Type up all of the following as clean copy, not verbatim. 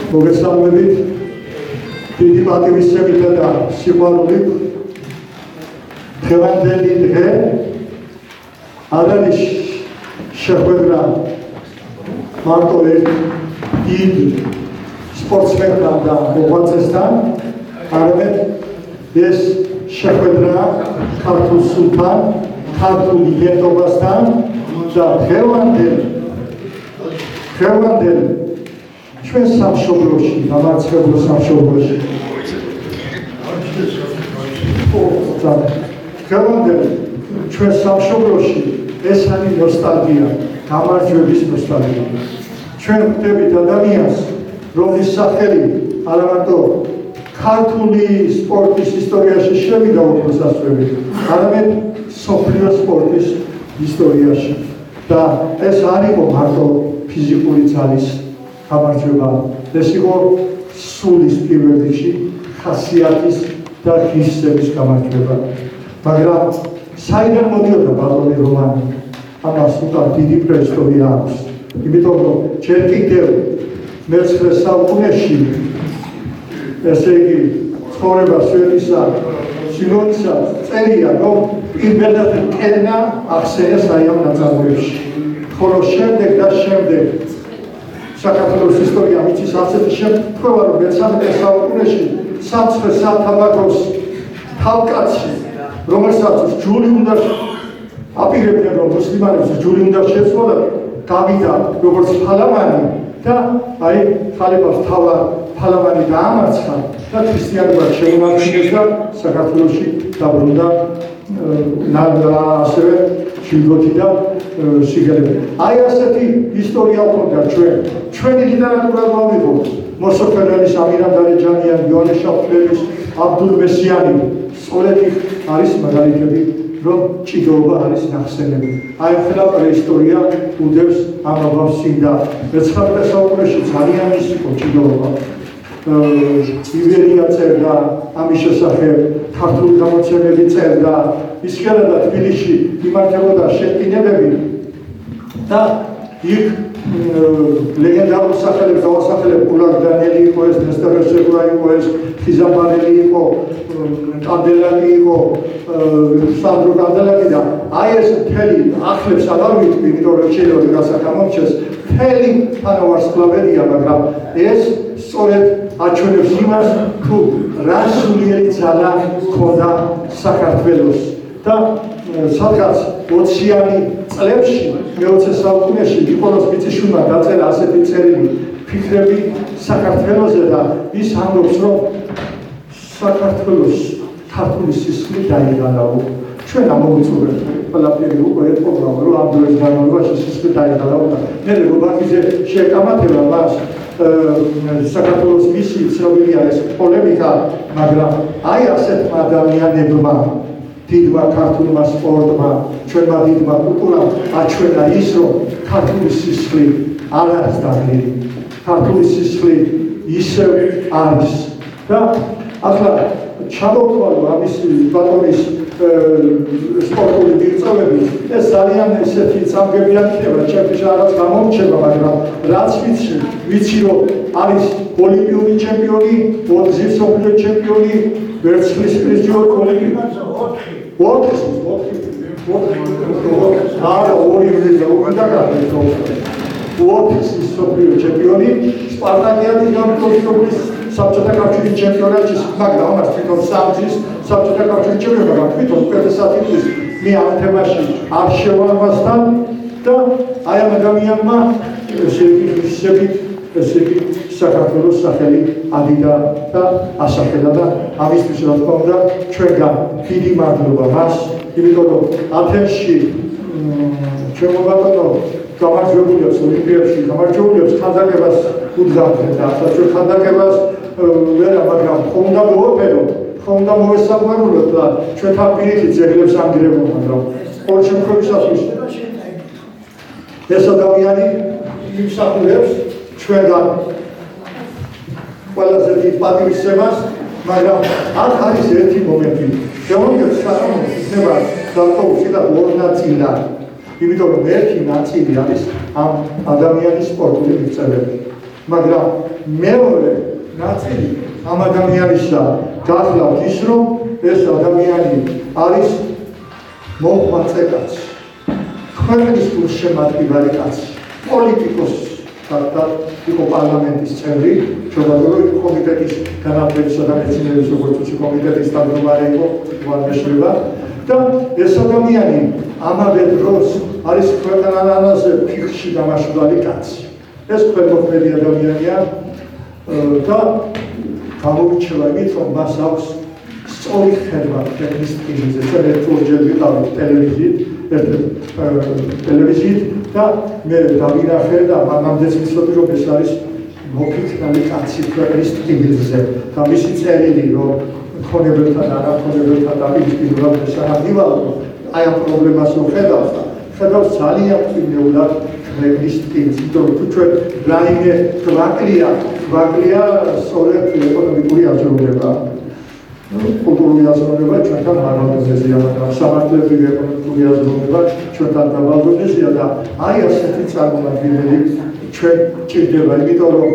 მოგესალმებით დიდი პატივისცემითა და სიყვარულით დღევანდელი დღე არ არის შეხვედრა მარტო ერთ დიდ სპორტსმენთან და მოღვაწესთან, არამედ ეს შეხვედრა ქართულ სულთან, ქართულ იდენტობასთან და დღევანდელ ჩვენ სამშობლოში, დამარცხებულ სამშობლოში. დღევანდელ ჩვენ სამშობლოში ეს არის ნოსტალგია, გამარჯვების ნოსტალგია. ჩვენ ვხვდებით ადამიანს, რომლის სახელი არა მარტო ქართული სპორტის ისტორიაში შევიდა უფროსასწრებით, არამედ მსოფლიო სპორტის ისტორიაში. და ეს არ იყო მარტო ფიზიკური ძალის გამარჯვება, ეს იყო სულის პირველ რიგში ხასიათის და ღირსების გამარჯვება. მაგრამ საიდან მოდიოდა ბატონი რომანი? ამას უკან დიდი პრეისტორია აქვს. იმიტომ რომ ჯერ კიდევ მე-19 საუკუნეში, ესე იგი ცხოვრება სვეტისა სინოდისა წერია, რომ პირველად კენა ახსენეს აი ამ ნაწარმოებში. ხოლო შემდეგ საქართველოს ისტორია მიწის ასეთი შემთხვევა, რომ მე-13 საუკუნეში სამცხე საათაბაგოს თავკაცი, რომელსაც ჯული უნდა აპირებდნენ, რომ მუსლიმანებს ჯული უნდა შეცვალათ, გავიდა როგორც ფალავანი და აი ხალიფას თავად ფალავანი დაამარცხა და ქრისტიანობა შეუმართლეს და საქართველოში დაბრუნდა ასევე შილგოთი და სიგელები. აი ასეთი ისტორია გვქონდა ჩვენი ლიტერატურა გავიღოთ. მოსოფერანის, ამირან დარეჯანიან, იოანე შავთლევის, აბდულ მესიანი, სწორედ არის მაგალითები, რომ ჭიდაობა არის ნახსენები. აი ახლა პრეისტორია უდევს ამ ამბავს სინდა. მე-19 საუკუნეში ძალიან ის იყო ჭიდაობა. ივერია წერდა ამის შესახებ, ქართული გამოცემები წერდა, ისქერა და თბილისში იმართებოდა შეყინებები და იქ ლეგენდარულ სახელებს დავასახელებ, გულაგ დანიელი იყო ეს, ნესტორ შეგურა იყო ეს, ხიზამბარელი იყო, კანდელაკი იყო, სანდრო კანდელაკი და აი ეს მთელი ახლებს აღარ ვიტყვი, იმიტომ რომ შეიძლება გასაკამორჩეს, მთელი თანავარსკვლავედია, მაგრამ ეს სწორედ აჩვენებს იმას, თუ რა სულიერი ძალა ჰქონდა საქართველოს და სადღაც 20-იანი წლებში, მე-20 საუკუნეში ნიკოლოზ მიწიშვილმა დაწერა ასეთი წერილი ფიქრები საქართველოზე და ის ამბობს, რომ საქართველოს ქართული სისხლი დაიღალაო. ჩვენ ამოვიწურებთ ყველაფერი უკვე ერთყოფა, რომ ამ დროის განმავლობაში სისხლი დაიღალაო და მე რობაქიძე შეეკამათება მას საქართველოს მისი ცნობილია ეს პოლემიკა, მაგრამ აი ასეთმა ადამიანებმა, დიდმა ქართულმა სპორტმა, ჩვენმა დიდმა კულტურამ აჩვენა ის, რომ ქართული სისხლი არ არის დაღლილი, ქართული სისხლი ისევ არის და ახლა ჩამოვთვალო ამის ბატონის სპორტული მიღწევები, ეს ძალიან ესეთი წამგებიანი ხდება, ჩემთვის რაღაც გამომრჩება, მაგრამ რაც ვიცი, რომ არის ოლიმპიური ჩემპიონი, ოთხგზის მსოფლიო ჩემპიონი, ვერცხლის პრიზიორი, ოთხგზის მსოფლიო ჩემპიონი, სპარტაკიადის გამარჯვების საბჭოთა კავშირის ჩემპიონატში, მაგრამ ამას თვითონ სამგზის საბჭოთა კავშირის ჩემპიონი, მაგრამ თვითონ უპირატესად ის მე ამ თემაში არ შევამასთან და აი ამ ადამიანმა ესე იგი საქართველოს სახელი ადიდა და ასახელა და ამისთვის რა თქმა უნდა ჩვენგან დიდი მადლობა მას, იმიტომ რომ ათენში ჩვენო ბატონო გამარჯვებულებს ოლიმპიადაში, გამარჯვებულებს ხანდაკებას უძღავდნენ და ახლა ჩვენ ხანდაკებას ვერა, მაგრამ ხომ უნდა მოვაფეროთ, ხომ უნდა მოვესაგვარულოთ და ჩვენთან პირიქით ძეგლებს ანგრევოთ, მაგრამ ყოველ შემთხვევაში ეს ადამიანი იმსახურებს ჩვენგან ყველაზე დიდ პატივისცემას, მაგრამ აქ არის ერთი მომენტი, რომელიც იქნება გარკვეული და ორი ნაწილი, იმიტომ რომ ერთი ნაწილი არის ამ ადამიანის სპორტული მიღწევები. მაგრამ მეორე ნაწილი ამ ადამიანისა გახლავთ ის, რომ ეს ადამიანი არის მოღვაწე კაცი, ქვეყნის გულშემატკივარი კაცი, პოლიტიკოსი, იყო პარლამენტის წევრი, ჩვენადღე კომიტეტის განათლებისა და მეცნიერების როგორც კომიტეტის თავმჯდომარე იყო უარმეშლება და ეს ადამიანი ამავე დროს არის ქვეყანაზე ფიქრში დამაშვლალი კაცი. ეს ყველმოქმედი ადამიანია და გამორჩევა იმით, რომ მას აქვს სწორი ხედვა ქვეყნის ტკივილზე. ჩვენ ერთჯერ ვიყავით ტელევიზიით და მე დავინახე და მამამდეც ვიცოდი, რომ ეს არის მოფიქრალი კაცი ქვეყნის ტკივილზე და მისი წერილი, რომ მქონებელთან და არამქონებელთან დაპირისპირებულად შესაძლებელი აი ამ პრობლემას რომ ხედავს ძალიან ფრინველად ქვეყნის ტკივილს, იმიტომ რომ თუ ჩვენ რაიმე გვაკლია სწორედ ეკონომიკური აზროვნება. კულტურული აზროვნება ჩვენთან მაღალდონეზეა, მაგრამ სამართლებრივი ეკონომიკური აზროვნება ჩვენთან დაბალდონეზეა და აი ასეთი წარმომადგენელი ჩვენ ჭირდება, იმიტომ რომ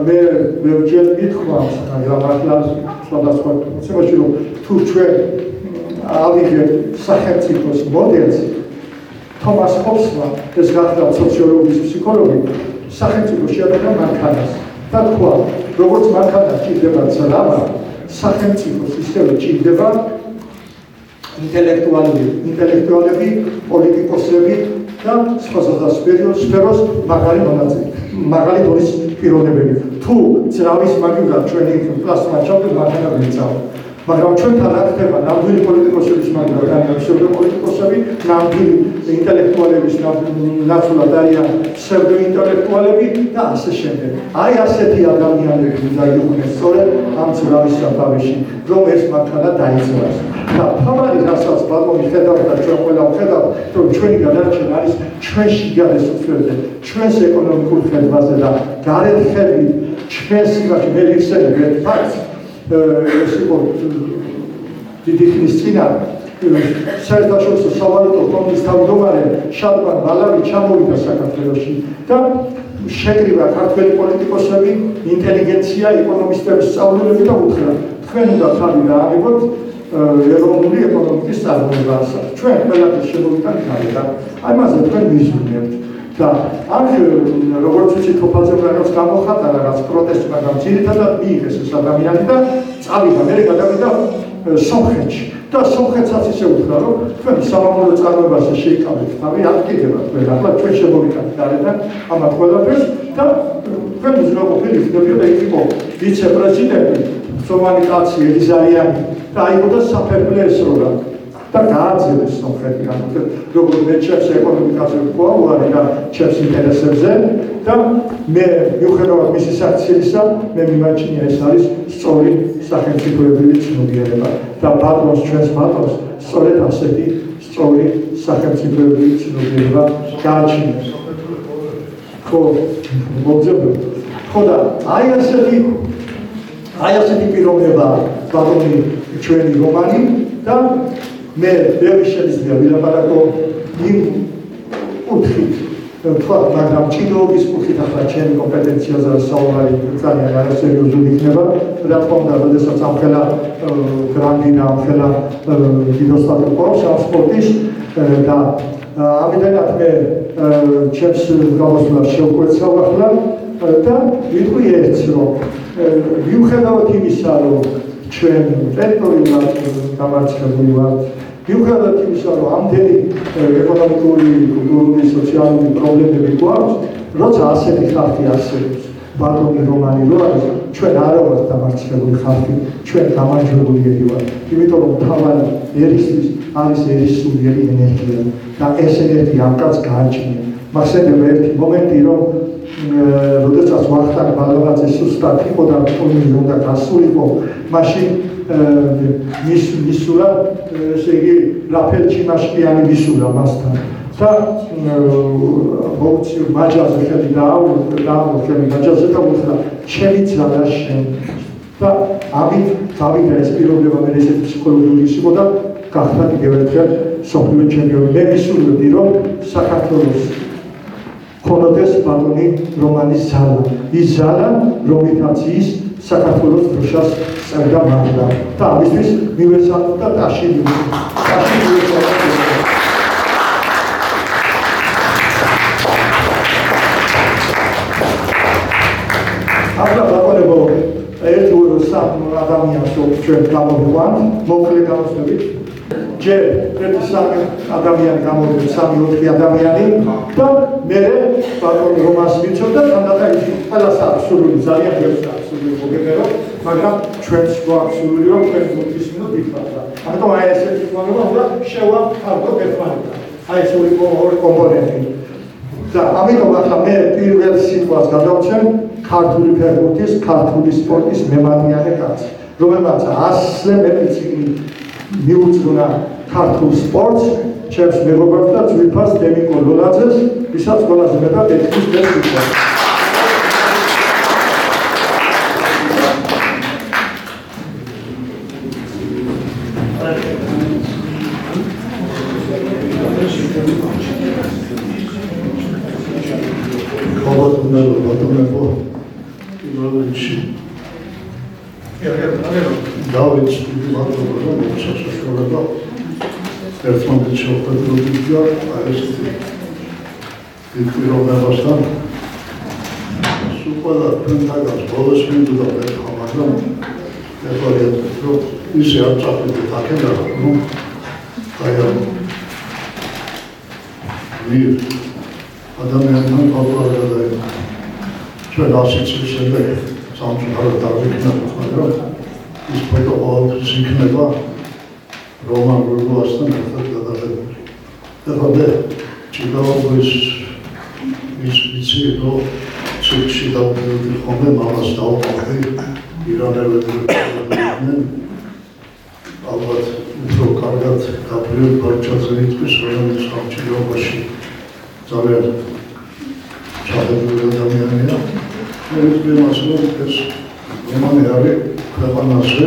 მე ვერჯერ მithქვამს, მაგრამ ახლა სხვადასხვა შემოში რომ თუ ჩვენ ავიღებთ სახელმწიფოს მოდელს, თომას ჰობსმა ეს გახდა სოციოლოგიის ფსიქოლოგი, სახელმწიფო შეადგინა მანქანას და თქვა, როგორც მანქანა ჭირდება ძრავა, სახელმწიფოს ისევე ჭირდება ინტელექტუალები, პოლიტიკოსები და სხვა სფეროს მაგარი დონის პიროვნებები. თუ ძრავის მაგივრად ჩვენი პლასტმა ჩავდეთ მანქანა ვიწავ. მაგრამ ჩვენთან რა ხდება ნამდვილი პოლიტიკოსების მაგივრად ან ფსევდოპოლიტიკოსები, ნამდვილი ინტელექტუალების ნაცვლად არიან ფსევდოინტელექტუალები და ასე შემდეგ. აი ასეთი ადამიანები უნდა იყვნენ სწორედ ამ ძრავის საფავეში, რომ ეს მანქანა დაიწვას. და თავარი რასაც ბატონი ხედავთ და ჩვენ ყველა ვხედავთ, რომ ჩვენი გადარჩენა არის ჩვენში გარესწორებაზე, ჩვენს ეკონომიკურ ხედვაზე და გარეთ ხედვით ჩვენს იმაში მე ვიხსენებ ერთ ფაქტს, ეს იყო დიდი ხნის წინა საერთაშორისო სავალუტო ფონდის თავმჯდომარე შადბან ბალავი ჩამოვიდა საქართველოში და შეკრიბა ქართველი პოლიტიკოსები, ინტელიგენცია, ეკონომისტები, სწავლულები და უთხრა, თქვენ უნდა თავი დაავიღოთ ეროვნული ეკონომიკის წარმოებას. ჩვენ ყველაფერს შემოვიტანთ გარედან. აი მასზე თქვენ მიზნებთ. და აქ როგორც ვიცი თოფაძემ რაღაც გამოხატა რაღაც პროტესტი, მაგრამ ძირითადად მიიღეს ეს ადამიანი და წავიდა, მე გადავიდა სომხეთში. და სომხეთსაც ისე უთხრა, რომ თქვენ სამამულო წარმოებაზე შეიკავეთ თავი, აქტივებად თქვენ, ახლა ჩვენ შემოვიტანთ გარედან ამათ ყველაფერს და თქვენ უზრუნველყოფილი ხდებოდა იქ იყო ვიცე-პრეზიდენტი, სომალი კაცი ელიზარიანი და აიღო საფერმლე ესროდა და გააძევეს სომხეთი, როგორც მე ჩემს ეკონომიკაზე ვყავარი და ჩემს ინტერესებზე და მე მიუხედავად მისი საქციელისა, მე მიმაჩნია ეს არის სწორი სახელმწიფოებრივი ცნობიერება და ბატონს ჩვენს ბატონს სწორედ ასეთი სწორი სახელმწიფოებრივი ცნობიერება გააჩნიათ. ხო, მოგძებნო. ხო და აი ასეთი პიროვნება ბატონი ჩვენი რომანი და მე ვერ შეიძლება ვილაპარაკო იმ კუთხით, თქვა, მაგრამ ჭიდაობის კუთხით ახლა ჩემი კომპეტენციაზე საუბარი ძალიან არასერიოზული იქნება. რა თქმა უნდა, როდესაც ამხელა გრანდინა, ამხელა დიდოსტატი ყავს ამ სპორტის და ამიტომაც მე ჩემს გამოსვლას შევკვეცავ ახლა და ვიტყვი ერთს, რომ მიუხედავად იმისა, რომ ჩვენ ტერიტორიულად დამარცხებული ვართ, მიუხედავად იმისა, რომ ამდენი ეკონომიკური, კულტურული, სოციალური პრობლემები გვაქვს, როცა ასეთი ხალხი არსებობს, ბატონი რომანი რო არის, ჩვენ არა ვართ დამარცხებული ხალხი, ჩვენ გამარჯვებულები ვართ. იმიტომ რომ თავარი ერისთვის არის ერისულიერი ენერგია და ეს ენერგია ამ კაცს გააჩნია. მახსენდება ერთი მომენტი, რომ როდესაც ვახტანგ ბალავაძე სუსტად იყო და ტურნირი უნდა გასულიყო, მაშინ მისულა, ესე იგი, რაფელ ჩიმაშკიანი მისულა მასთან. და მაჯაზე ხელი დააურო ჩემი მაჯაზე და უთხრა, ჩემი ძალა შენ. და ამით გავიდა ეს პიროვნება მე ესეთი ფსიქოლოგიური იყო და გახდა კიდევ ერთხელ მსოფლიო ჩემპიონი. მე ვისურვებდი, რომ საქართველოს ქონოდეს ბატონი რომანის ზალა. ის ზალა, რომლითაც ის საქართველოს დროშას წერდა მარდა. და ამისთვის მივესალმოთ და ტაში ახლა ბატონებო, ერთ-სამ ადამიანს ჩვენ გამოვიყვანთ, მოკლე გამოსვლებით. ჯერ ერთ-სამი ადამიანი გამოვიყვანთ, 3-4 ადამიანი და მე ბატონი რომანს ვიცნობ და თანდათან ის ყველას აქვს სურვილი, ძალიან ბევრს აქვს სურვილი მოგებერო, მაგრამ ჩვენს გვაქვს სურვილი, რომ ჩვენ მოვისმინოთ იქადა. ამიტომ აი ესეთი მოვლენა უნდა შევამყაროთ ერთმანეთთან. აი ეს ორი კომპონენტი. და ამიტომ ახლა მე პირველ სიტყვას გადავცემ ქართული ფეხბურთის, ქართული სპორტის მემატიანე კაცი, რომელმაც ასზე მეტი ციკლი მიუძღვნა ქართულ სპორტს, ჩემს მეგობრებს და ძვირფას დემიკო ლოლაძეს, ვისაც ყველაზე მეტად ეთქვის ეს სიტყვა. დავით მადლობა რომ შესაძლებლობა ერთმანეთს შევხვდებით და ეს პიროვნებასთან სულ თქვენთანაც ბოლოს მინდოდა მეთქვა, მაგრამ ეხლა რომ ისე არ წახვიდეთ აქედან, რომ აი ადამიანთან პოპულარობა ჩვენ ასი წლის შემდეგ სამწუხაროდ დავიქნათ, მაგრამ ის ფოტო ყოველთვის იქნება რომან გურგულასთან ერთად გადაღებული. ეხლა მე ჭიდაობის ის ვიცი, რომ ციხში დავდივდი ხოლმე, მამას დავყავდი, ირანელები იყვნენ, ალბათ უფრო კარგად გაბრიელ ბარჩაძე იტყვის, რომელიც სამჭიდაობაში ძალიან ჩადებული ადამიანია. მე ვიცი მას, რომ ეს რომანი არის ქვეყანაზე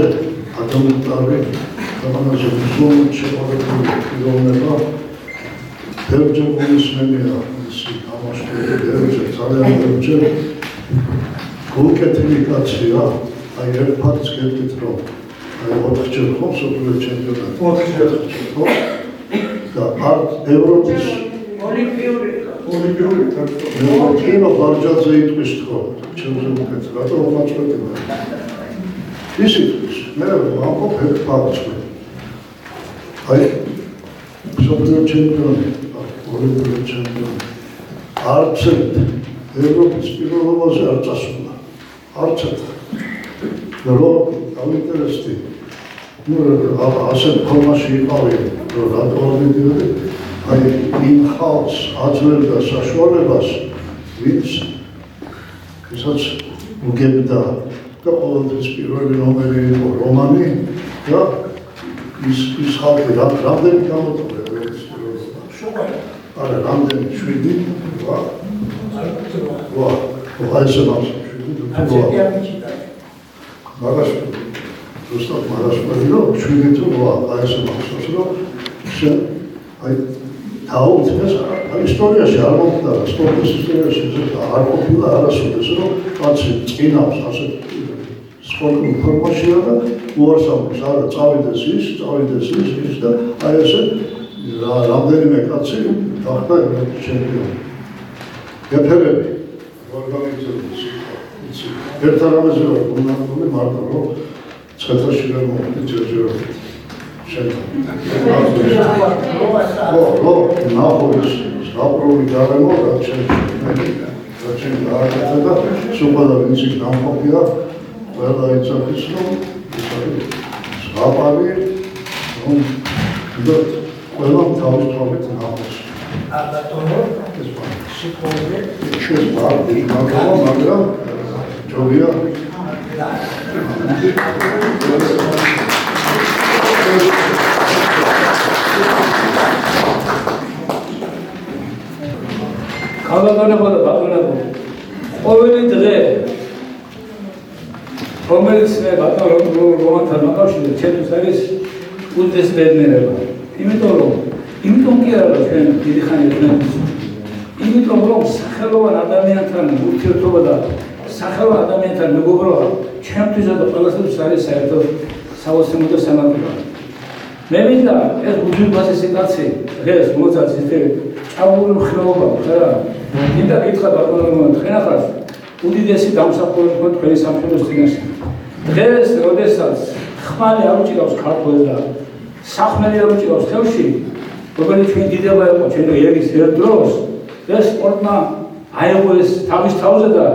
ადამიანური ქვეყანაზე უზომოდ შეყარებული პიროვნება. ბევრჯერ გულისმენია ისი ამაშკელი, ბევრჯერ ძალიან ბევრჯერ გულკეთილი კაცია. აი ერთ ფაქტს გეტყვით, რომ აი 4-ჯერ ხომ მსოფლიო ჩემპიონატი, 4-ჯერ ხო? და არ ევროპის ოლიმპიური მე ბარჯაძე იტყვის თქო, ჩემზე უკეთ, რატო მომაწყვეტება? ის იტყვის, მე ვამბობ ერთ ფაქტს. აი მსოფლიო ჩემპიონი, ოლიმპიური ჩემპიონი არც ერთ ევროპის პირველობაზე არ წასულა. არც ერთ. რომ დავინტერესდი, ასე ფორმაში იყავი, რომ რატო არ მიდიოდი, აი იმ ხალხს აძლევდა საშუალებას, ვინც ისაც უგებდა და ყოველთვის პირველი ნომერი იყო რომანი და ის ხალხი რამდენი გამოტოვდა ევროპის პირველობა? არა, რამდენი 7? აი ესე მავს 7 მაგას ზუსტად მაგას რომ 7 თუ აი ესე მავს რომ აი დაუწეს აი ისტორიაში არ მოხდა სპორტის ისტორიაში არ ყოფილა არასოდეს რომ კაცი წინავს ასე სპორტულ ფორმაშია და უარსამს არა წავიდეს ის და აი ესე რამდენიმე კაცი გახდა ევროპის ჩემპიონი. გეფერები ორგანიზების ერთ არამეზე ვარ გუნდებული მარტო რომ ცეცხლში ვერ მოვიდი ჯერჯერობით. ნახოს ზაფრული გარემო რაც შეგვიძლია და სუპადა ვინც გამყოფია ყველა იცოდეს რომ ის არის ზაფარი რომ ყველა თავისთავად ნახოს ბატონო ეს სიტყვაზე შეგვიძლია მაგრამ ჯობია ქალბატონებო და ბატონებო, ყოველი დღე რომელიც მე ბატონ რომანთან მოკავშირე ჩემთვის არის უდიდესი ბედნიერება. იმიტომ კი არა რომ ჩვენ დიდი ხანი ვქნებით, იმიტომ რომ სახელოვან ადამიანთან ურთიერთობა და სახელოვან ადამიანთან მეგობრობა ჩემთვისა და ყველასთვის არის საერთოდ საოცრებო და სამაგიერო. მე მინდა ეს უძვირფასესი კაცი დღეს მოძაც ისე ჭავლური ხილობა ხარა მინდა გითხრა ბატონო თქვენახაც უდიდესი დამსახურება თქვენ თქვენი სამხედროს წინაშე. დღეს როდესაც ხმალი არ უჭირავს ქართველს და სახმელი არ უჭირავს ხელში, რომელიც ჩვენ დიდება იყო ჩვენ ერგის ერთ დროს, ეს სპორტმა აიღო ეს თავის თავზე და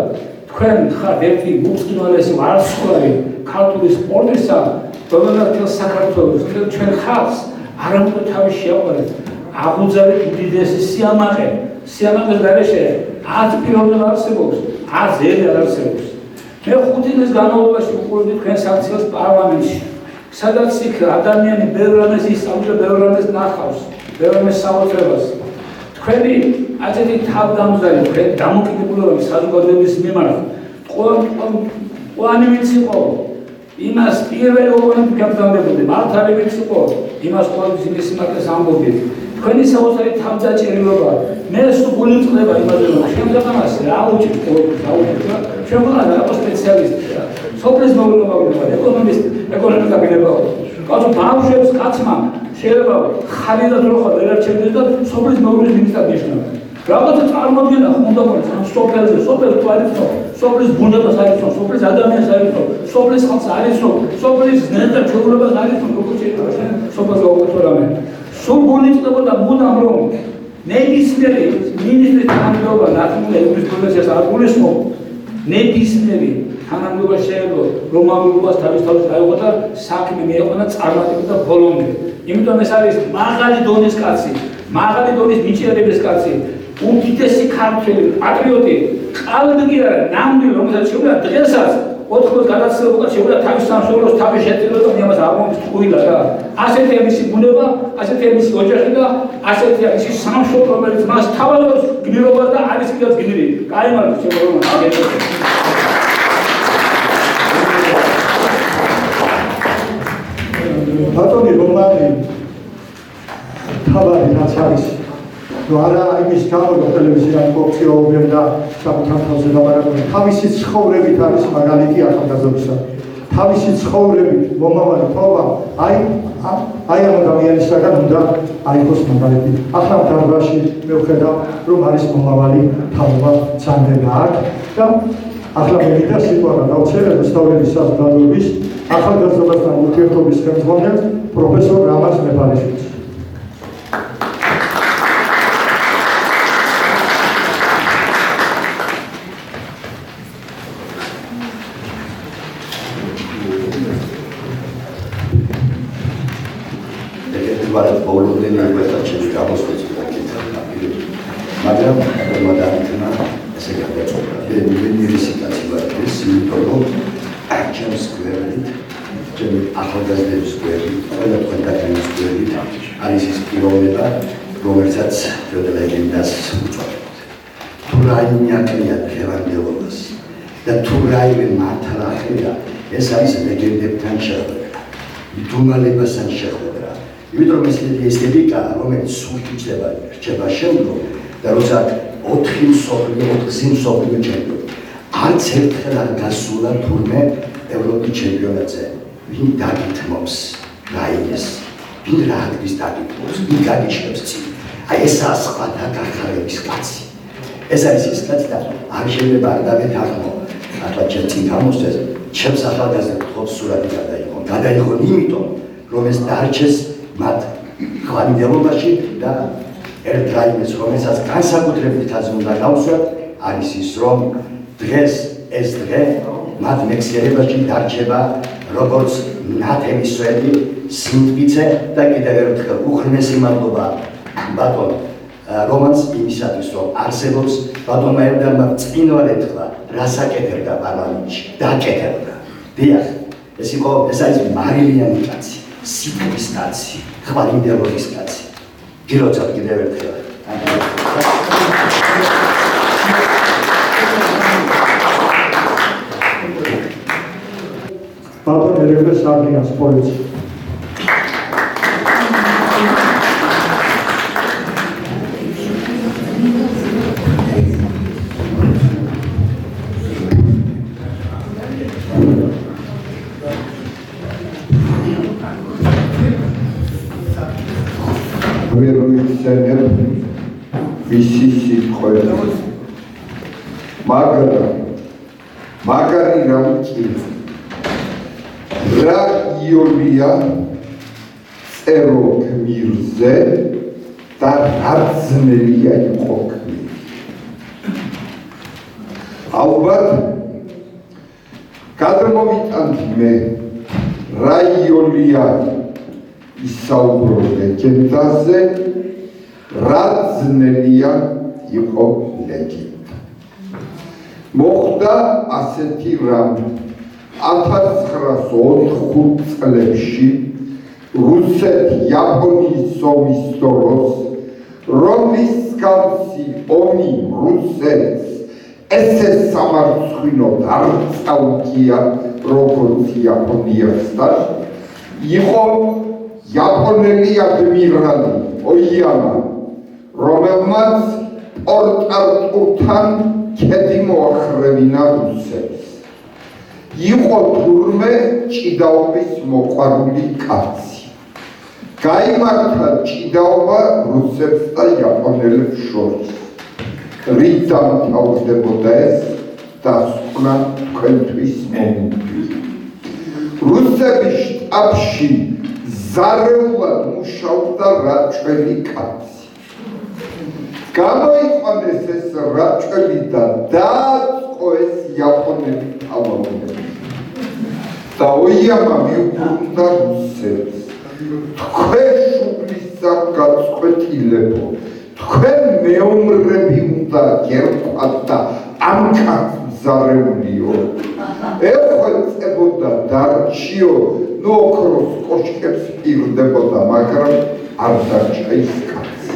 თქვენ ხართ ერთი უწყნარესი ვარსკვლავი ქართული სპორტისა, რომელსაც თელ საქართველოს, თელ ჩვენ ხალხს არამხოლოდ თავის შეაყვარეთ, აღუძარეთ უდიდესი სიამაყე. სიამაყეს გარეშე 10 პიროვნება არსებობს, 10 ზედა არ არსებობს. მე 5 წლის განმავლობაში ვუყურებდი თქვენ საქციელს პარლამენტში, სადაც იქ ადამიანი ბევრ რამეს ისწავლებს, ბევრ რამეს ნახავს, ბევრ რამეს საოცრებას. თქვენი ასეთი თავდამზარი, თქვენი დამოკიდებულება საზოგადოების მიმართ, ყველანი ვინც იყო, იმას პირველ ოპონენტს გაბრძანებოდი, მართალი ვინც იყო, იმას ყოველთვის იმის სიმართლეს ამბობდი. თქვენი საოცარი თავდაჭერილობა, მე სულ წყდება იმაზე, რომ შემდგომას რა უჭირთ, ჩვენ ვიყავით რაღაც სპეციალისტი, სოფლის მეურნეობა ვიყავით, ეკონომისტი, ეკონომიკა ვიყავით. კაცო ბავშვებს კაცმა შეიძლება ხარი და დრო ხარ ვერ არჩევდეს და სოფლის მეურნეობის მინისტრად ნიშნავს. რაღაცა წარმოადგენა უნდა მოიწ სოფელზე, სოფლის თვალითო, სოფლის ბუნებას არიცო, სოფლის ადამიანს არიცო, სოფლის ხალხს არიცო, სოფლის ზნეთა ჩვეულებას არიცო, როგორც შეიძლება სოფელს გაუგეთორამე. სულ გულიწდებოდა მუდამ რომ ნებისმიერი მინისტრის თანამდებობა ნაციონალური ევროპის არ გულისხმობ, ნებისმიერი თანამდებობა შეიძლება რომ ამბობას თავის აიღო და საქმე მიეყვანა წარმატებით და ბოლომდე. იმიტომ ეს არის მაღალი დონის კაცი, მაღალი დონის მიჭირების კაცი, უდიდესი ქართველი პატრიოტი, ყალბი კი არა, ნამდვილი რომელსაც შეუძლია დღესაც 80 გადაცდილება შეუძლია თავის სამშობლოს თავის შეწირება და ამას არ მომწყვილა რა. ასეთია მისი ბუნება, ასეთია მისი ოჯახი და ასეთია მისი სამშობლო, რომელიც მას თავადაც გმირობა და არის კიდევ გმირი. კაი მართლა შემოგვიყვანა. ბატონი რომანი თავარი რაც არის ნუ არა იმის გამო რომ ტელევიზიიდან მოგწიოობენ და საკუთარ თავზე ლაპარაკობენ, თავისი ცხოვრებით არის მაგალითი ახალგაზრდისა. თავისი ცხოვრებით მომავალი თაობა აი ამ ადამიანისაგან უნდა აიღოს მაგალითი. ახლა დარბაზში მე ვხედავ რომ არის მომავალი თაობა ძანდება აქ და ახლა მე მინდა სიტყვა დავწერე რუსთაველის საზოგადოების ახალგაზრდობასთან ურთიერთობის ხელმძღვანელ პროფესორ რამაზ მეფარიშვილს. მაგრამ მომდანინა ესე გადაწყვეტა. მე სიტუაცია იმიტომ ჩემს გვერდით, ჩემი ახალგაზრდების გვერდით, ყველა თქვენთანის გვერდით არის ის პიროვნება, რომელსაც ლეგენდას უწოდებთ. თუ რაიმე აკრია დღევანდელობას და თუ რაიმე მართლა ახლია, ეს არის ლეგენდებთან შეხვედრა, მდუმალებასთან შეხვედრა. იმიტომ რომ ეს ესთეტიკა, რომელიც სულ რჩება შემდგომ და როცა 4 მსოფლიო ჩემპიონი არც ერთხელ არ გასულა თურმე ევროპის ჩემპიონატზე. ვინ დაგითმობს რაიმეს, ვინ რა ადგის დაგითმობს, ვინ გაგიჩნევს წინ. აი ესაა სხვა დაგახარების კაცი. ეს არის ის კაცი და არ შეიძლება არ დავეთანხმო. ახლა ჩემ წინ გამოსცეს, ჩემს ახალგაზრდებს ვთხოვ სურათი გადაიღონ იმიტომ, რომ ეს დარჩეს მათ ხვანდებობაში და ერთ რაიმეს, რომელსაც განსაკუთრებით თაზე უნდა გავსვათ, არის ის, რომ დღეს ეს დღე მათ მეხსიერებაში დარჩება როგორც ნათელი სვეტი, სიმტკიცე და კიდევ ერთხელ უხრმესი მადლობა ბატონ რომანს იმისათვის, რომ არსებობს ბატონმა ერდანმა წინვალ ეთქვა, რას აკეთებდა პარლამენტში, დააკეთებდა. დიახ, ეს არის მარილიანი კაცი, სიტყვის კაცი, ხვანდებობის კაცი. გილოცავ კიდევ ერთხელ. ბატონ ერეკლე სარგიანს პოლიცია. მოიხსენებ მისი სიტყვები. მაგრამ მაგარი რამ კი რა იოლია წერო გმირზე და რა ძნელია იყო გმირი. ალბათ გადმოვიტანთ მე რა იოლია ისაუბრო ლეგენდაზე, რა ძნელია იყო ლეგენდა. მოხდა ასეთი რამ 1904 წლებში რუსეთ-იაპონიის ომის დროს, რომლის მსგავსი ომი რუსეთს ესე სამარცხვინოდ არ წაუგია, როგორც იაპონიას და იყო იაპონელი ადმირალი ოიამა, რომელმაც პორტ-არტურთან ქედი მოახრევინა რუსებს. იყო თურმე ჭიდაობის მოყვარული კაცი. გაიმართა ჭიდაობა რუსებს და იაპონელებს შორის. რით დამთავრდებოდა ეს, დასკვნა თქვენთვის მომუქია. რუსების შტაბში ზარეულად მუშაობდა რაჭველი კაცი. გამოიყვანეს ეს რაჭველი და დააწყო ეს იაპონელი თავმოყრება. და ოიამა მიუბრუნდა რუსებს. თქვენ შუბლისგან გაწყვეტილებო, თქვენ მეომრები უნდა გერყვათ და ამ კაცს მზარეულიო. ეხვეწებოდა დარჩიო, ნუ ოქროს კოშკებს პირდებოდა, მაგრამ არ დარჩა ის კაცი.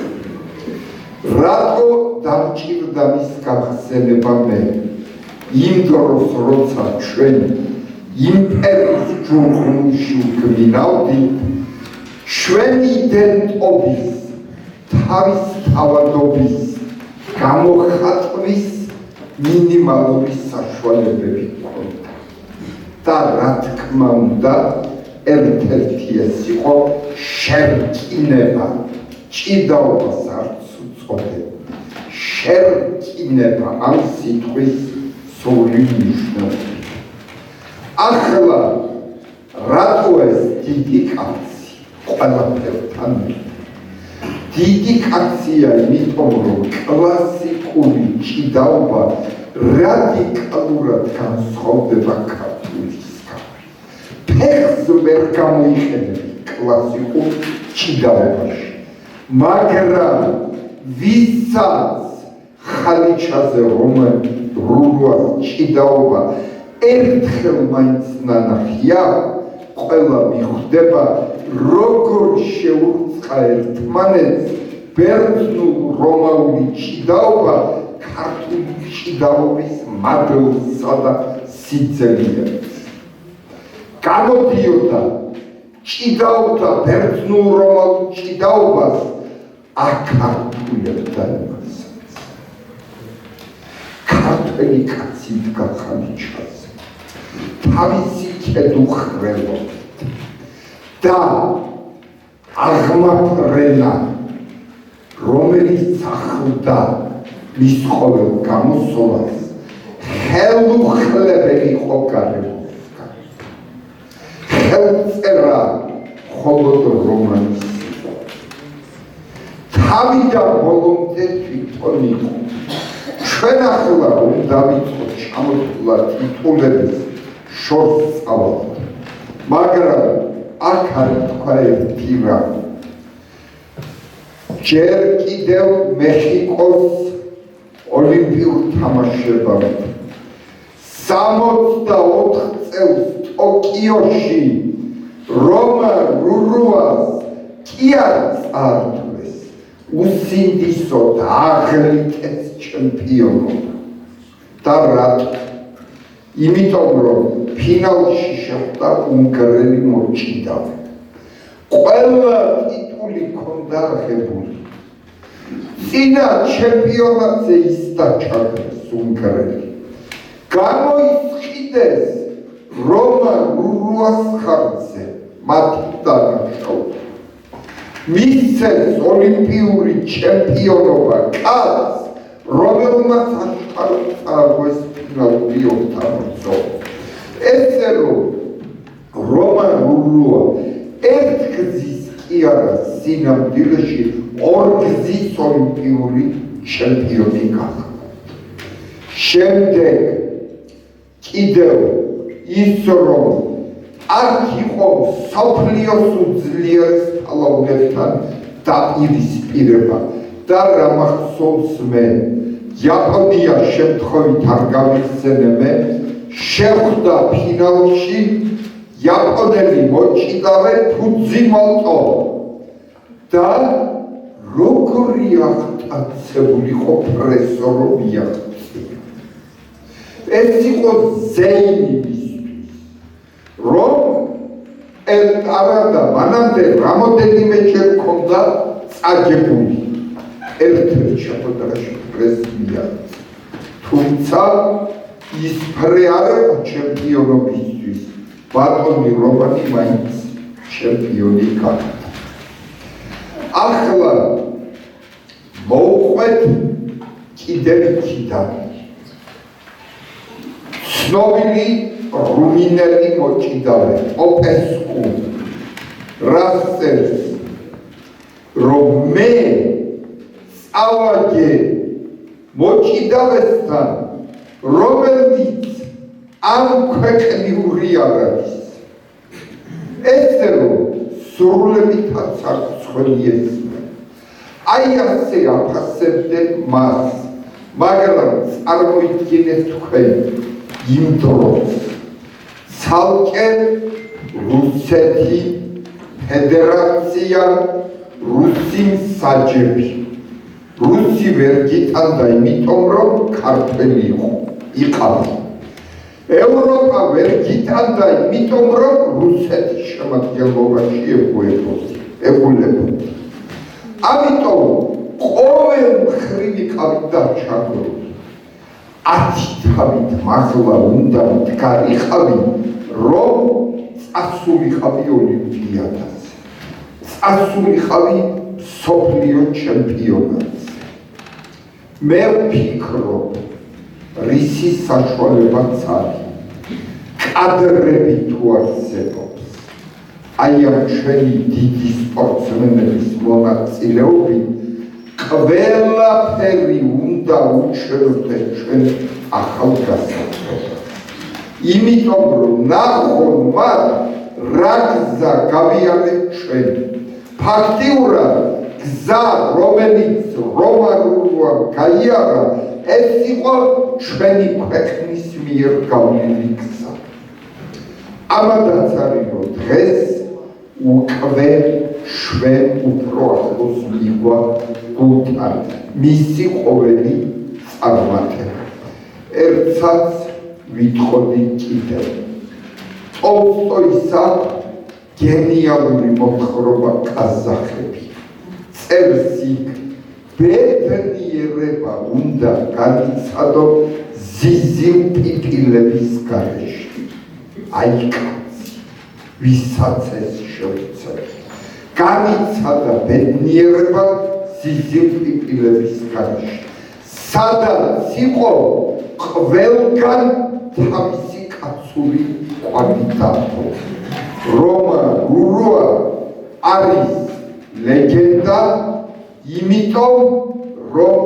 რატო დამჭირდა მის გახსენება მე? იმ დროს, როცა ჩვენ იმპერიის ჯუღნუში ვგმინავდით, ჩვენი დენტობის, თავისთავადობის გამოხატვის მინიმალური საშუალებები ჰქონდა. და რა თქმა უნდა, ერთ-ერთი ეს იყო შერკინება, ჭიდაობას არც უწოდებ. შერკინება ამ სიტყვის სრული მნიშვნელობით. ახლა რატო ეს დიდი კაცი ყველაფერთან? დიდი კაცია იმიტომ, რომ კლასიკური ჭიდაობა რადიკალურად განსხვავდება ქართულისგან. ფეხს ვერ გამოიყენებ კლასიკურ ჭიდაობაში, მაგრამ ვისაც ხალიჩაზე რომლას ჭიდაობა ერთხელ მაინც ნანახია, ყველა მიხვდება, როგორ შეურწყა ერთმანეთს ბერძნულ-რომაული ჭიდაობა ქართული ჭიდაობის მადლსა და სიძველეებს. გამოდიოდა ჭიდაობდა ბერძნულ-რომაულ ჭიდაობას აქართულებდა იმასაც. ქართველი კაცი დგა ხალიჩაზე, თავისი კედუხრელობით და აღმაფრენა, რომელიც ახლდა მის ყოველ გამოსვლას, ხელუხლებელი იყო გარემოსგან. ხელწერა მხოლოდ რომანის იყო. თავიდან ბოლომდე თვითონ იყო. ჩვენ ახლა რომ დავიწყოთ ჩამოთვლა ტიტულების შორს სწავლად, მაგრამ აქ არის თქვა ერთი რამ. ჯერ კიდევ მეხიკოს ოლიმპიურ თამაშებამდე 64 წელს ტოკიოში რომა რურუას კი არ წაართვეს უსინდისო და აღლიტეს ჩემპიონობა. და რატო? იმიტომ რომ ფინალში შეხვდა უნგრელი მოჭიდავე. ყველა ტიტული ჰქონდა აღებული. წინა ჩემპიონატზე ის დაჩაგდეს უნგრელი. გამოისყიდეს რომა რურუას ხარჯზე, მათ დანაშაულს. მისცეს ოლიმპიური ჩემპიონობა კაცს, რომელმაც აშკარად წააგვეს ფინალური ოქტაბრძოლა. ესე რომ რომან რურუა ერთგზის კი არა სინამდვილეში ორგზის ოლიმპიური ჩემპიონი გახდა. შემდეგ კიდევ ის რომ არ იყო მსოფლიოს უძლიერეს ფალავნებთან დაპირისპირება და რა მახსოვს მე იაპონია შემთხვევით არ გავიხსენებე შეხვდა ფინალში იაპონელი მოჭიდავე ფუძიმოტო და როგორი აღტაცებული იყო პრესო რომ მიაღწია. ეს იყო ზეიმი რომ არადა მანამდე რამოდენიმეჯერ ჰქონდა წაგებული ერთ-ერთ შეხვედრაში პრესს მიაღწია. თუმცა ის ფრე არ იყო ჩემპიონობისთვის, ბატონი რომანი მაინც ჩემპიონი გახდა. ახლა მოვყვეთ კიდევ იქიდან. ცნობილი რუმინელი მოჭიდავე პოპესკუ რას წერს, რომ მე წავაგე მოჭიდავესთან, რომელიც ამ ქვეყნიური არ არის. ესე რომ სრულებითაც არ ცხვენიესმენ. აი ასე აფასებდნენ მას, მაგრამ წარმოიდგინეთ თქვენ იმ დროს ცალკე რუსეთი, ფედერაცია, რუსი მსაჯები. რუსი ვერ გიტანდა, იმიტომ რომ ქართველი იყავი. ევროპა ვერ გიტანდა, იმიტომ რომ რუსეთის შემადგენლობაში ეგულებოდა. ამიტომ ყოველ მხრივ იყავით და ჩაგდოთ. 10 თავით მაღლა უნდა მდგარიყავი, რომ წასულიყავი ოლიმპიადაზე, წასულიყავი მსოფლიო ჩემპიონატზე. მე ვფიქრობ, რისი საშუალებაც არის, კადრები თუ არსებობს, აი ამ ჩვენი დიდი სპორტსმენების მონაწილეობით ყველაფერი უნდა უჩვენოთ ჩვენ ახალგაზრდობას. იმიტომ რომ ნახონ მათ რა გზა გავიარეთ ჩვენ. ფაქტიურად გზა, რომელიც რომანულმა გაიარა, ეს იყო ჩვენი ქვეყნის მიერ გავლილი გზა. ამადაც არის რომ დღეს უკვე ჩვენ უფრო ახლოს მივიღვა გულთან მისი ყოველი წარმატება. ერთსაც ვითხოვდი კიდევ. ტოლსტოისა გენიალური მოთხრობა კაზახები. წერს იქ, ბედნიერება უნდა განიცადო ზიზილ პიპილების გარეშე. აი კაცი, ვისაც ეს შევცეთ. განიცადა ბედნიერება ზიზილ პიპილების გარეშე. სადაც იყო ყველგან თავისი კაცური კვალიტატო. რომან რურუა არის ლეგენდა, იმიტომ რომ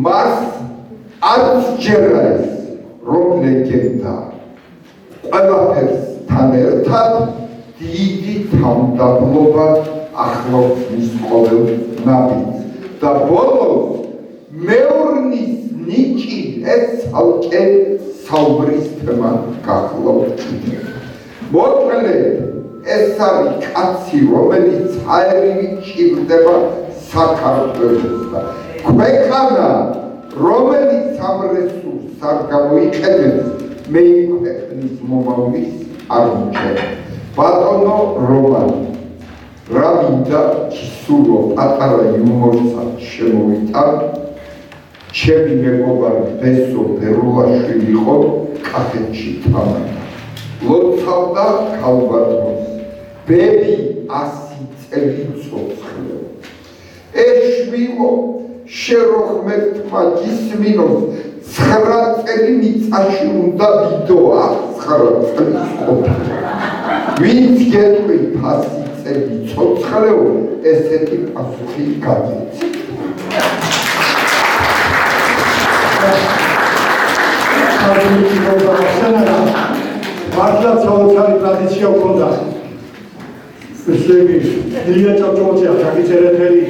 მას არც ჯერა ეს რომ ლეგენდა. ყველაფერს თან ერთად დიდი თავმდაბლობა ახლავს მის ყოველ ნაბიჯს და ბოლოს მეურნის ნიჭი ეს ცალკე საუბრის თემა გახლავთ კიდევ. მოკლედ ეს არის კაცი, რომელიც აერივით ჭირდება საქართველოს და ქვეყანა, რომელიც ამ რესურსს არ გამოიყენებს, მე იმ ქვეყნის მომავლის არ მჩნევ. ბატონო რომანი, რა მინდა სულო პატარა იუმორსაც შემოვიტან, ჩემი მეგობარი ბესო ბერულაშვილი იყო კახეთში თამარ. ლოცავდა ქალბატონს. ბები 100 წელი ცოცხლო ეშვილო შეროხმეთმა გისმინოს 9 წელი მიწაში უნდა ვიდო 9 წლის ყოფილი ვინც გეტყვით 100 წელი ცოცხლეო ესეთი პასუხი გაგიცი მართლა საოცარი ტრადიცია ჰქონდა. ესე იგი, ილია ჭავჭავაძე, ჯაკი წერეთელი,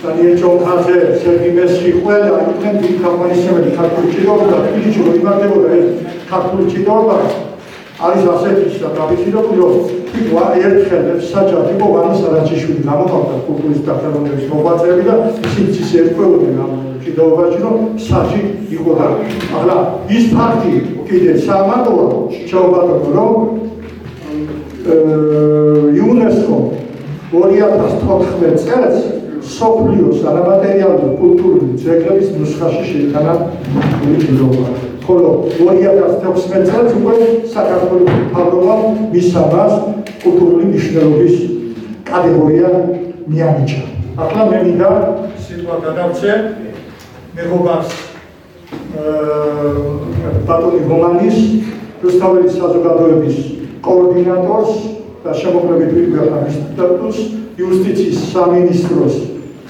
დანიელ ჭონხაძე, სერგი მესხი, ყველა იყვნენ დიდ ქართველი ქართული ჭიდაობა და თბილისში რომ იმართებოდა ეს ქართული ჭიდაობა არის ასეთი დაბეჭდილებული, რომ თვითონ ერთხელ საჯად იყო ვანო სარაჯიშვილი გამოყავდა კულტურის დახელოვნების მოღვაწეები და ისინი ისე ერკვეოდნენ ამ ჭიდაობაში, რომ საჯი იყო და ახლა ის ფაქტი კიდე სამარტოა ჩაუბატონო, რომ იუნესკო 2014 წელს სოფლიოს არამატერიალური კულტურული ძეგლების ნუსხაში შეიტანა ჭიდაობა. ხოლო 2016 წელს უკვე საქართველოს მთავრობამ მისცა მას კულტურული მნიშვნელობის კატეგორია მიანიჭა. ახლა მე მინდა სიტყვა გადავცე მეგობარს ბატონი რომანის რუსთაველის საზოგადოების კოორდინატორს და შემოქმედებით ვიგვეხარ სტატუსს იუსტიციის სამინისტროს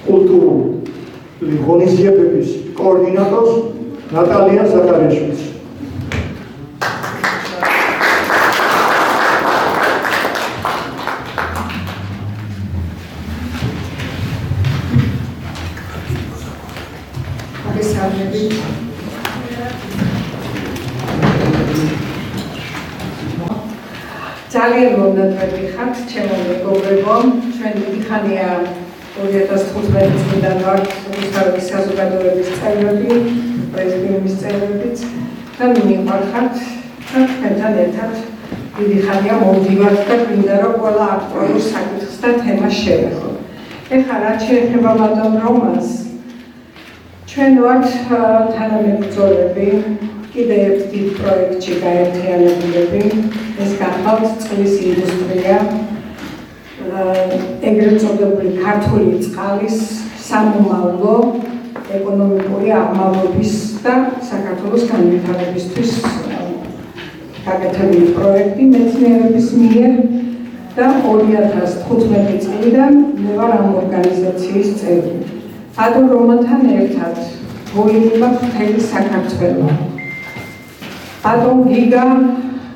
კულტურული ღონისძიებების კოორდინატორს ნატალია ზაქარიაშვილს. ძალიან მომდევნო ხართ ჩემო მეგობრებო, ჩვენ დიდი ხანია 2015 წლიდან ვართ რუსთაველის საზოგადოების წევრები, პრეზიდიუმის წევრებიც და მივყვარხართ თქვენთან ერთად დიდი ხანია მომდივართ და გვინდა რომ ყველა აქტუალურ საკითხს და თემას შევეხოთ. ეხლა რაც შეეხება ბატონ რომანს, ჩვენ ვართ თანამებრძოლები კიდე ერთ დიდ პროექტში გაერთიანებულები, ეს გახლავთ წყლის ინდუსტრია, ეგრეთ წოდებული ქართული წყალის სამომავლო ეკონომიკური აღმავლობის და საქართველოს განვითარებისთვის გაკეთებული პროექტი მეცნიერების მიერ და 2015 წლიდან მე ვარ ამ ორგანიზაციის წევრი. ბატონ რომანთან ერთად მოიყვება მთელი საქართველო. ბატონ გიგა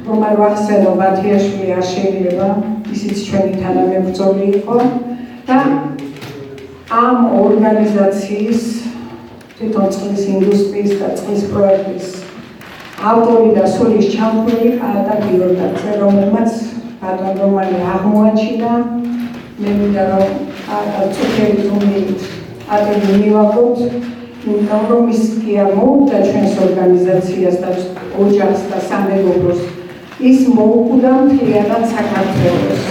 რომან ვახსენო ბათიაშვილი არ შეიძლება, ისიც ჩვენი თანამებრძოლი იყო და ამ ორგანიზაციის თვითონ წყლის ინდუსტრიის და წყლის პროექტის ავტორი და სულის ჩამქრალი ყაატა გიორდაძე, რომელმაც ბატონ რომანი აღმოაჩინა. მე მინდა რომ ყაატა წუთებით უნდით ატები მივაღოთ, იმიტომ რომ ის კი არ მოუხდა ჩვენს ორგანიზაციას და ოჯახს და სამეგობროს, ის მოუხდა მთლიანად საქართველოს.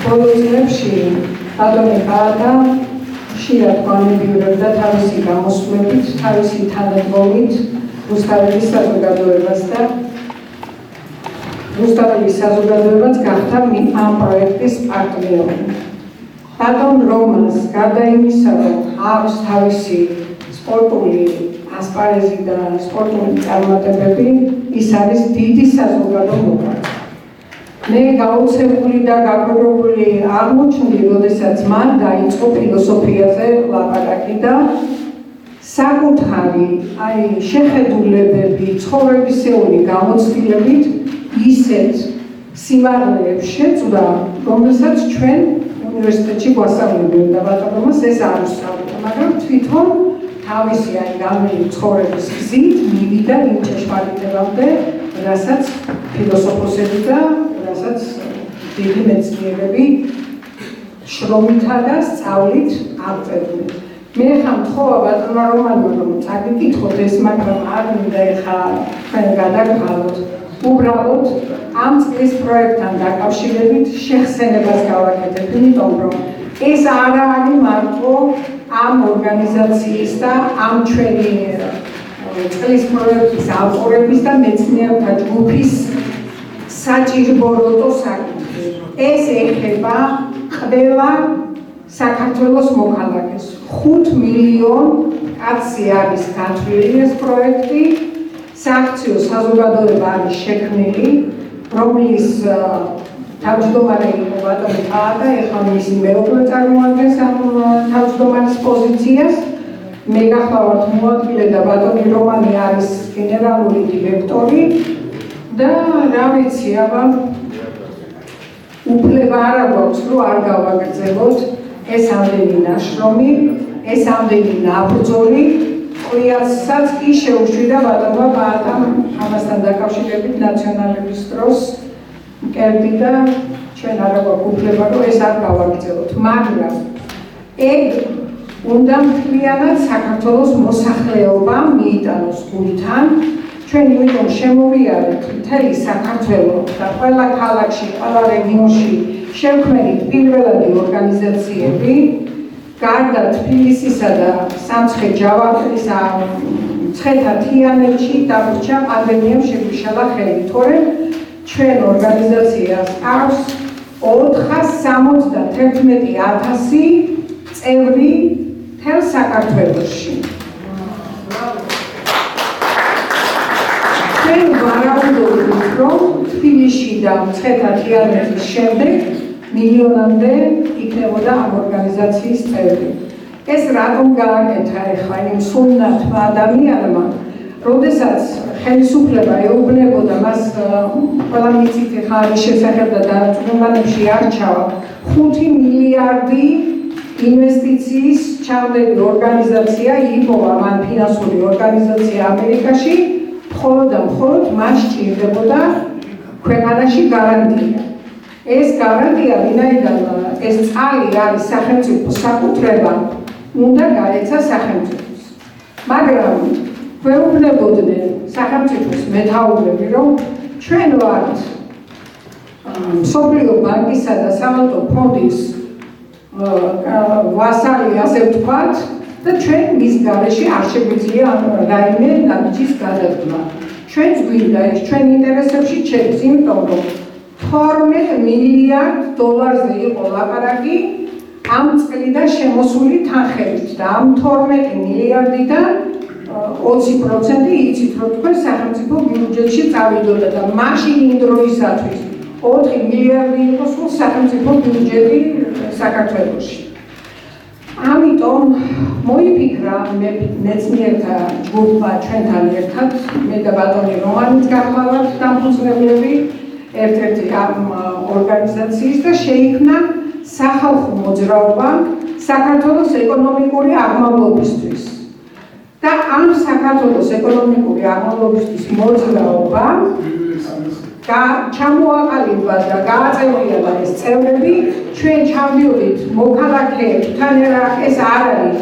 ბოლო წლებში ბატონი ყაატა ხშირად განმეორებდა თავისი გამოსვლებით, თავისი თანადგომით რუსთაველის საზოგადოებას და რუსთაველის საზოგადოებაც გახდა ამ პროექტის პარტნიორი. ბატონ რომანს გარდა იმისა, რომ აქვს თავისი სპორტული ასპარეზი და სპორტული წარმატებები, ის არის დიდი საზოგადო მოღვაწე. მე გაოცებული და გაგროვებული აღმოჩნდი, როდესაც მან დაიწყო ფილოსოფიაზე ლაპარაკი და საკუთარი შეხედულებები, ცხოვრებისეული გამოცდილებით ისეთ სიმაღლეებს შეწვდა, რომელსაც ჩვენ უნივერსიტეტში გვასწავლებდნენ და ბატონ რომანს ეს არ უსწავლია, მაგრამ თვითონ თავისი გამელი ცხოვრების გზით მივიდა იმ ჭეშმარიტებამდე, რასაც ფილოსოფოსები და რასაც დიდი მეცნიერები შრომითა და სწავლით აღწერდნენ. მე ხა მთხოვა ბატონმა რომანმა რომ წაგიკითხოთ ეს, მაგრამ არ მინდა ეხა თქვენ გადაგვალოთ. უბრალოდ ამ წლის პროექტთან დაკავშირებით შეხსენებას გავაკეთებ, იმიტომ რომ ეს არ არის მარტო ამ ორგანიზაციის და ამ ჩვენი წყლის პროექტის ავტორების და მეცნიერთა ჯგუფის საჭიროებო საკითხი. ეს ეხება ყველა საქართველოს მოქალაქეს. 5 მილიონ კაცი არის გათვლილი ეს პროექტი. სააქციო საზოგადოება არის შექმნილი, რომლის თავმჯდომარე იყო ბატონი ტადა, ეხლა მისი მეუღლე წარმოადგენს ამ თავმჯდომარის პოზიციას. მე გახლავართ მოადგილე და ბატონი რომანი არის გენერალური დირექტორი და რა ვიცი, აბა უფლება არ აქვს, რომ არ გავაგრძელოთ ეს ამდენი ნაშრომი, ეს ამდენი ნაბრძოლი. ყვიასაც კი შეუშვიდა ბატონმა ბაატამ ამასთან დაკავშირებით ნაციონალების დროს მკერდი და ჩვენ არ გვაქვს უფლება, რომ ეს არ გავაგრძელოთ. მაგრამ ეგ უნდა მთლიანად საქართველოს მოსახლეობამ მიიტანოს გულთან. ჩვენ იმიტომ შემოვიარეთ მთელი საქართველო და ყველა ქალაქში, ყველა რეგიონში შევქმნით პირველადი ორგანიზაციები. გარდა თბილისისა და სამცხე-ჯავახის მცხეთა თიანეთში დაბრჩა პანდემიამ შეგვიშალა ხელი, თორემ ჩვენ ორგანიზაციას აქვს 471,000 წევრი მთელ საქართველოში. ჩვენ ვარაუდობთ, რომ თბილისში და მცხეთა თიანეთის შემდეგ მილიონამდე იქნებოდა ამ ორგანიზაციის წევრი. ეს რატომ გააკეთა ეხლა იმ სულნათმა ადამიანმა, როდესაც ხელისუფლება ეუბნებოდა მას, ყველა მიცით ეხლა ამის შესახებ და დაწუნებებში არჩავა 5 მილიარდი ინვესტიციის ჩამდები ორგანიზაცია იპოვა მან ფინანსური ორგანიზაცია ამერიკაში, მხოლოდ და მხოლოდ მას სჭირდებოდა ქვეყანაში გარანტია. ეს გარანტია, ვინაიდან ეს წყალი არის სახელმწიფოს საკუთრება, უნდა გაეცა სახელმწიფოს. მაგრამ გვეუბნებოდნენ სახელმწიფოს მეთაურები, რომ ჩვენ ვართ მსოფლიო ბანკისა და სავალუტო ფონდის ვასალი, ასე ვთქვათ, და ჩვენ მის გარეშე არ შეგვიძლია რაიმე ნაბიჯის გადადგმა. ჩვენც გვინდა ეს ჩვენ ინტერესებში შედის, იმიტომ რომ 12 მილიარდ დოლარზე იყო ლაპარაკი ამ წლიდან შემოსული თანხებით და ამ 12 მილიარდიდან 20% იცით, რომ თქვენ სახელმწიფო ბიუჯეტში წავიდოდა და მაშინ იმ დროისათვის 4 მილიარდი იყო სულ სახელმწიფო ბიუჯეტი საქართველოში. ამიტომ მოიფიქრა მეცნიერთა ჯგუფმა ჩვენთან ერთად, მე და ბატონი რომანიც გახლავართ დამფუძნებლები ერთ-ერთი ამ ორგანიზაციის და შეიქმნა სახალხო მოძრაობა საქართველოს ეკონომიკური აღმავლობისთვის. და ამ საქართველოს ეკონომიკური აღმავლობისთვის მოძრაობა ჩამოაყალიბა და გააწევრიანა ეს წევრები, ჩვენ ჩავდიოდით მოქალაქეებთან, ეს არ არის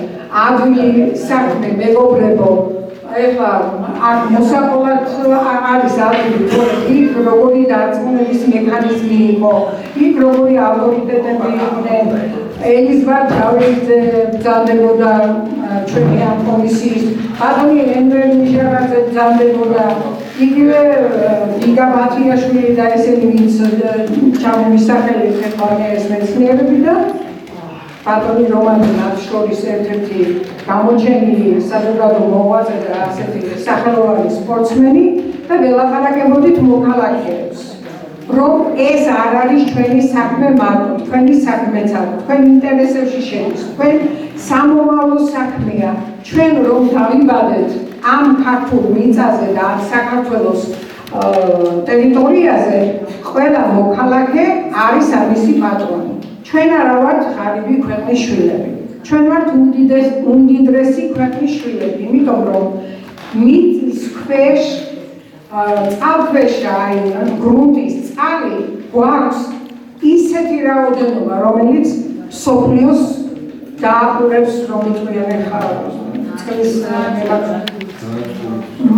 ადვილი საქმე, მეგობრებო, ეხლა აქ მოსაყოლად არის ადვილი, იქ როგორი დარწმუნების მექანიზმი იყო, იქ როგორი ავტორიტეტები იყვნენ, ელიზბარ დავითზე ბრძანდებოდა ჩვენი ამ კომისიის, ბატონი ენვერ მიშარაძე ბრძანდებოდა, იგივე გიგა ბათიაშვილი და ესენი ვინც ჩამომისახელეთ ეხლა ეს მეცნიერები და ბატონი რომანი მათ შორის ერთ-ერთი გამოჩენილი საზოგადო მოღვაწე და ასეთი სახელოვანი სპორტსმენი და ველაპარაკებოდით მოქალაქეებს, რომ ეს არ არის ჩვენი საქმე მარტო, თქვენი საქმეც არის, თქვენ ინტერესებში შედის, თქვენ სამომავლო საქმეა, ჩვენ რომ დავიბადეთ ამ ქართულ მიწაზე და ამ საქართველოს ტერიტორიაზე, ყველა მოქალაქე არის ამისი პატრონი. ჩვენ არა ვართ ღარიბი ქვეყნის შვილები, ჩვენ ვართ უმდიდრესი ქვეყნის შვილები, იმიტომ რომ მიწის ქვეშ წყალქვეშა, აი გრუნტის წყალი გვაქვს ისეთი რაოდენობა, რომელიც მსოფლიოს დააყურებს, რომ იტყვიან ეხლა წყლის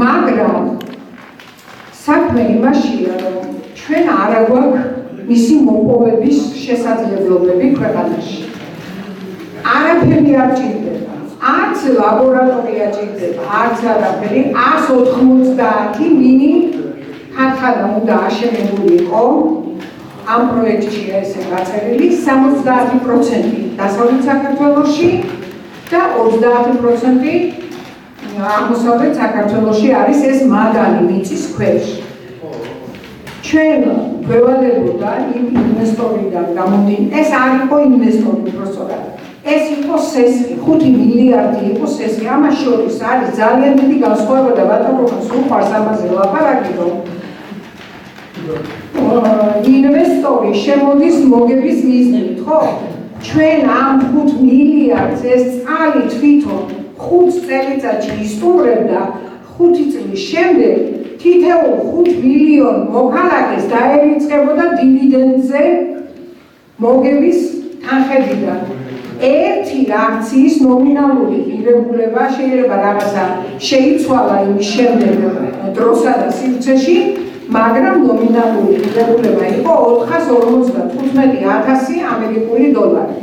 მაგრამ საქმე იმაშია, რომ ჩვენ არა გვაქვს მისი მოპოვების შესაძლებლობები ქვეყანაში. არაფერი არ ჭირდება. არც ლაბორატორია ჭირდება, არც არაფერი, 190 მინი ქარხანა უნდა აშენებული იყო. ამ პროექტშია ესე გაწერილი 70% დასავლეთ საქართველოში და 30% აღმოსავლეთ საქართველოში არის ეს მაგალი მიწის ქვეშ. ჩვენ ველოდებოდა იმ ინვესტორიდან გამომდინარე, ეს არ იყო ინვესტორი უბრალოდ. ეს იყო სესხი, 5 მილიარდი იყო სესხი. ამას შორის არის ძალიან დიდი განსხვავება და ბატონობა სულ ხარს ამაზე ლაპარაკი, რომ ინვესტორი შემოდის მოგების მიზნით, ხო? ჩვენ ამ 5 მილიარდს ეს წყალი თვითონ 5 წელიწადში ისტუმრებდა, 5 წლის შემდეგ თითოეულ 5 მილიონ მოქალაქეს დაერიწყებოდა დივიდენდზე მოგების თანხებიდან. ერთი აქციის ნომინალური ღირებულება შეიძლება რაღაცა შეიცვალა იმის შემდეგ დროსა და სივრცეში, მაგრამ ნომინალური ღირებულება იყო 455,000 ამერიკული დოლარი.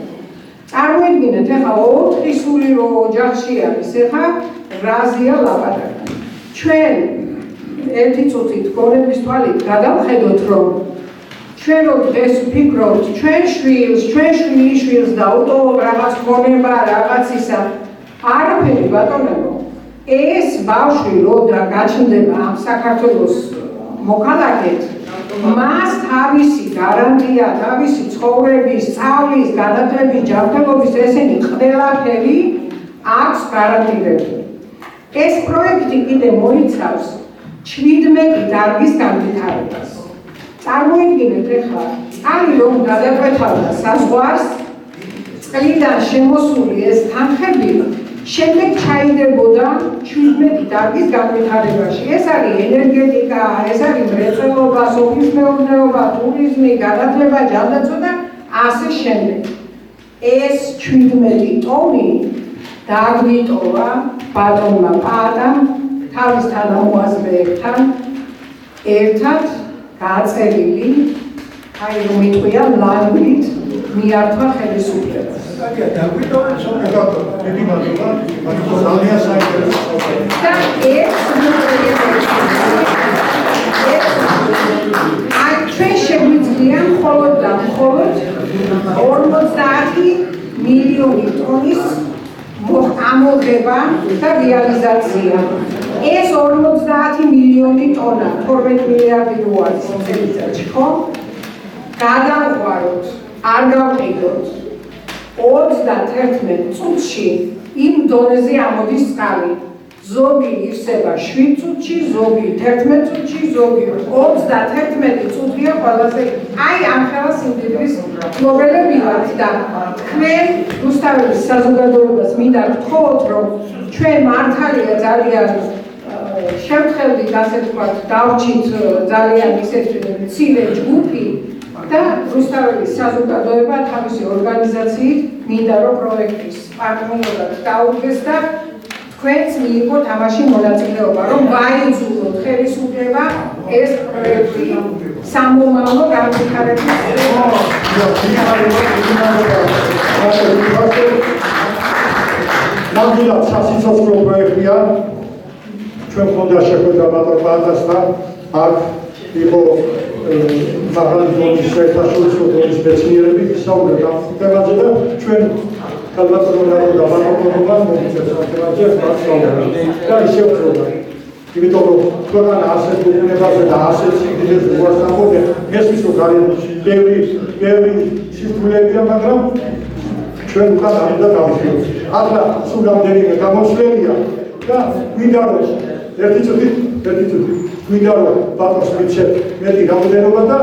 წარმოიდგინეთ, ეხლა 4 სული რო ოჯახში არის, ეხლა რაზეა ლაპარაკი. ჩვენ ერთი წუთით გონების თვალით გადავხედოთ, რომ ჩვენ რო დღეს ვფიქრობთ, ჩვენ შვილიშვილს დაუტოვოთ რაღაც ქონება, რაღაც ისა. არაფერი ბატონებო, ეს ბავშვი რო გაჩნდება ამ საქართველოს მოქალაქედ, მას თავისი გარანტია, თავისი ცხოვრების, სწავლის, განათლების, ჯანმრთელობის ესენი ყველაფერი აქვს გარანტირებული. ეს პროექტი კიდე მოიცავს 17 დარგის განვითარებას. წარმოიდგინეთ, ეხლა წყალი რომ გადაკვეთავდა საზღვარს, წყლიდან შემოსული ეს თანხები შემდეგ ჩაიდებოდა 17 დარგის განვითარებაში. ეს არის ენერგეტიკა, ეს არის მრეწველობა, სოფლის მეურნეობა, ტურიზმი, განათლება, ჯანდაცვა და ასე შემდეგ. ეს 17 ტომი დაგვიტოვა ბატონმა პაატამ თავის თანამოაზრეებთან ერთად გააწერილი, აი რომ იტყვია ლანგვით მიართვა ხელისუფლებას. დაგვიტოვეთ სოფელბატონო, დიდი მადლობა, ძალიან საინტერესო. და აი ჩვენ შეგვიძლია მხოლოდ და მხოლოდ 50 მილიონი ტონის ამოღება და რეალიზაცია. ეს 50 მილიონი ტონა, 12 მილიარდი რო არის წელიწადში, ხო? გადავყვაროთ, არ გავყიდოთ. 31 წუთში იმ დონეზე ამოდის წყალი. ზოგი ივსება 7 წუთში, ზოგი 11 წუთში, ზოგი 31 წუთია ყველაზე. აი ამ ხელა სიმდიდრის მოგელები ვართ და თქვენ რუსთაველის საზოგადოებას მინდა გთხოვოთ, რომ ჩვენ მართალია ძალიან შევთხევდით, ასე ვთქვათ, დავრჩით ძალიან ისეთ მცირე ჯგუფი და რუსთაველის საზოგადოება თავისი ორგანიზაციით მინდა რომ პროექტის პარტნიორად დაუდგეს და თქვენც მიიღოთ ამაში მონაწილეობა, რომ ვაიძულოთ ხელისუფლება ეს პროექტი სამომავლო განვითარების ნამდვილად სასიცოცხლო პროექტია. ჩვენ ხონდა შეხვედრა ბატონ პაატასთან, აქ იყო მაღალი დონის საერთაშორისო დონის მეცნიერები, ვისაუბრეთ ამ თემაზე და ჩვენ ქალბატონობა და ბატონობა მოგვიწევს ამ თემაზე ვასაუბრებთ. და ისე ვთქვა. იმიტომ რომ ქვეყანა ასეთ უყურებაზე და ასეთ სიგრძეზე ვასაუბრებთ, ესმის რომ ბევრი სირთულეებია, მაგრამ ჩვენ უკან არ უნდა გავიხილოთ. ახლა სულ რამდენიმე გამოსვლელია და მინდა რომ ერთი წუთი მინდა რომ ბატონს მიცემ მეტი რაოდენობა და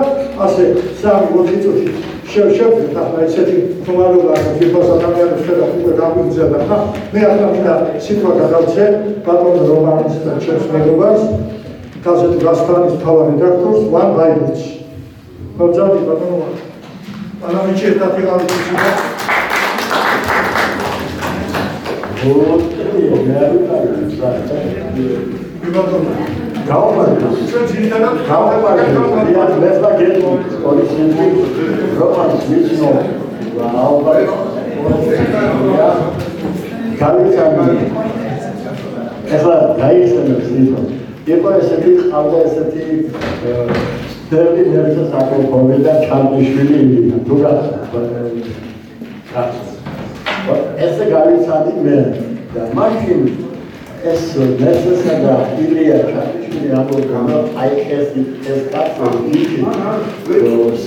ასე 3-4 წუთი შევხვდით ახლა ესეთი თომარობა ფიფას ადამიანებს და უკვე გამიგზავნა და მე ახლა მინდა სიტყვა გადავცე ბატონ რომანის და ჩემს მეგობარს გაზეთ გასტანის მთავარ რედაქტორს ვან ვაიბურცი. მოგზაურობ ბატონო. პარლამენტში ერთად ვიყავით ისინი. გავიცანი ეხლა გაიხსენებს თვითონ იყო ესეთი ყავდა ესეთი ბერლინერზე საკოლქოვი და ჩარლიშვილი ილინა თუ ესე გავიცანი მე და მაშინ ეს ნესესა და ილია ჩარლიშვილი ამბობდნენ აი ეს კაცო იგი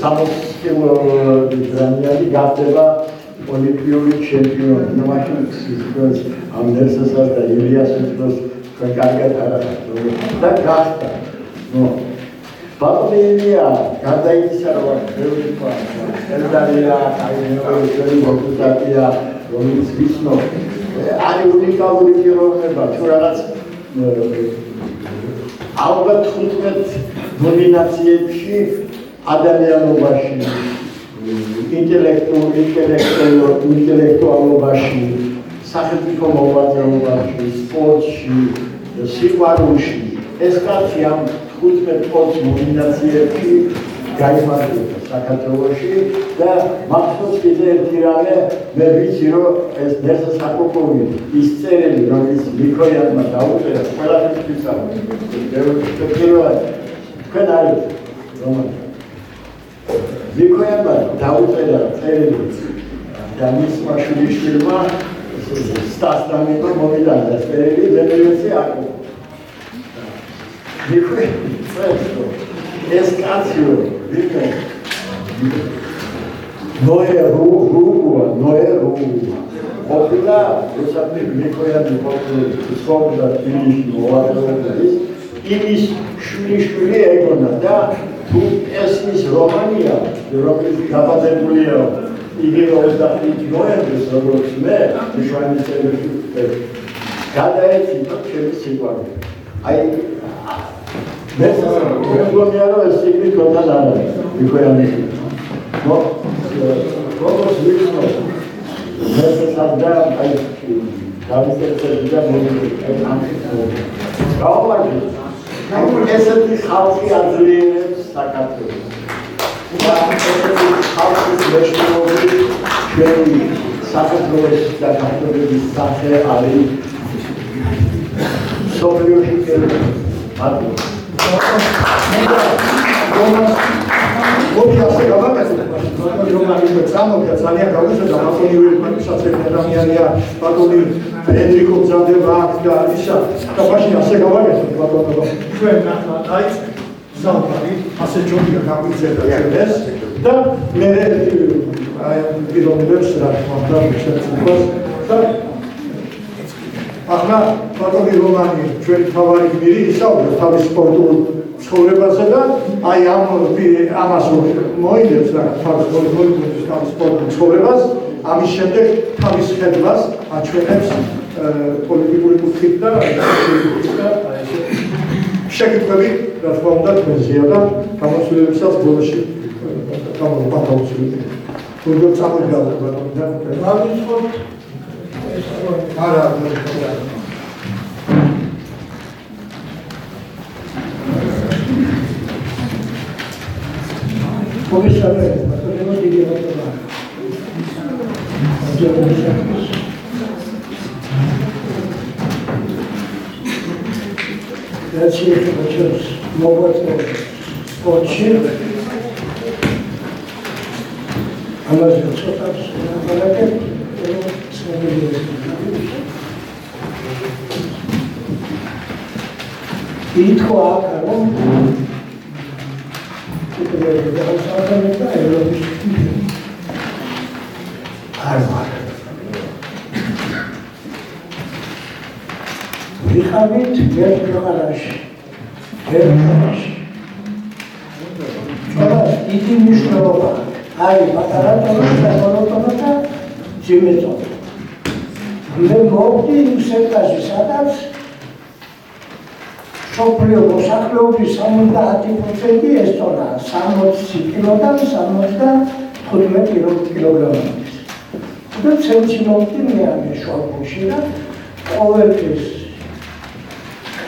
60 კილოგრამიანი გახდება ოლიმპიური ჩემპიონი. Nu mაშინ ის ამ ნესესა და ილიას უბრალოდ კარგად და გახდა. ნუ ბატონია გადაიქცა რომ ბევრი თქვა ელდარია აი მოგწატია რომელიც ვიცნო არის უნიკალური პიროვნება თუ რაღაც ალბათ 15 ნომინაციებში ადამიანობაში ინტელექტუალობაში სახელმწიფო მოღვაწეობაში სპორტში სიყვარულში ეს კაცი ამ 15 ნომინაციებში გაიმარჯვება საქართველოში და მახსოვს კიდე ერთი რამე მე ვიცი რომ ეს ნესა საკოპოვი ის წერილი რომელიც მიქოიანმა დაუწერა ყველაფერს ვიცავ პირველად თქვენ არის რომანი მიქოიანმა დაუწერა წერილი და მისმა შვილიშვილმა სტასტანიკო მოვიდა და წერილი მე ვიცი აკო ეს კაცი ვიკე ნოე რუგუა ყოფილა უსაფრი მიქოიანი ყოფილი სკოლა ტიში მოაწყდეს იმის შვილი ეგონა და თუ ესის რომანია რომელიც გაბადებულია იგი 25 ნოემბერს როგორც მე შვანიცელი გადაეცით ჩემი სიყვარული აი მე მგონია რომ ეს იგი თოთან არ არის მიქოიანი როგორც ვიცნობ მე სადა აი დავისწრები და გავაკეთე ესეთი ხალხი აძლიერებს საქართველოს და ესეთი ხალხის მეშვეობით ჩვენი საქართველოს და საქართველოს სახე არის სოფლიოში მადლობა მოგია შეგაბაკეთე რომანი მეცამოქა ძალიან გავუსადა ბატონიველი პატისაცები ადამიანია ბატონი ენრიკო ძანდება აქ და ისა და მაშინ ასე გავაკეთე ბატონო ჩვენ აი ზალფარი ასე ჯობია გაგვიძება ჩვენს და მე აი პიროვნებს რა თქმა უნდა შეცდოს და ახლა ბატონი რომანი ჩვენი თავარი გმირი ისაუბრა თავის სპორტულ ცხოვრებაზე და აი ამას მოიგებს რა თავის სპორტულ ცხოვრებას ამის შემდეგ თავის ხედვას აჩვენებს პოლიტიკური კუთხით და შეკითხვები რა თქმა უნდა თქვენზეა და გამოსვლებებსაც ბოლოში გამოვაყავთ თუნდაც წამოდგავთ ბატონო და გავიწყოთ არა Komisarze, batonego dirigowana. Grazie che facciamo muovere oggi. Allora, io so che ითქვა რომ ვიხავით ერთმანაში ყველა დიდი მნიშვნელობა არის პატარა ტონა და ძიმე ტონა მე მოვდი იმ სექტაში სადაც სოფლიო მოსახლეობის 70% ეს ტონა 60 კილოდან 75 კილოგრამამდე. და ცენტრი მოვდი მე ამ შუაგულში და ყოველთვის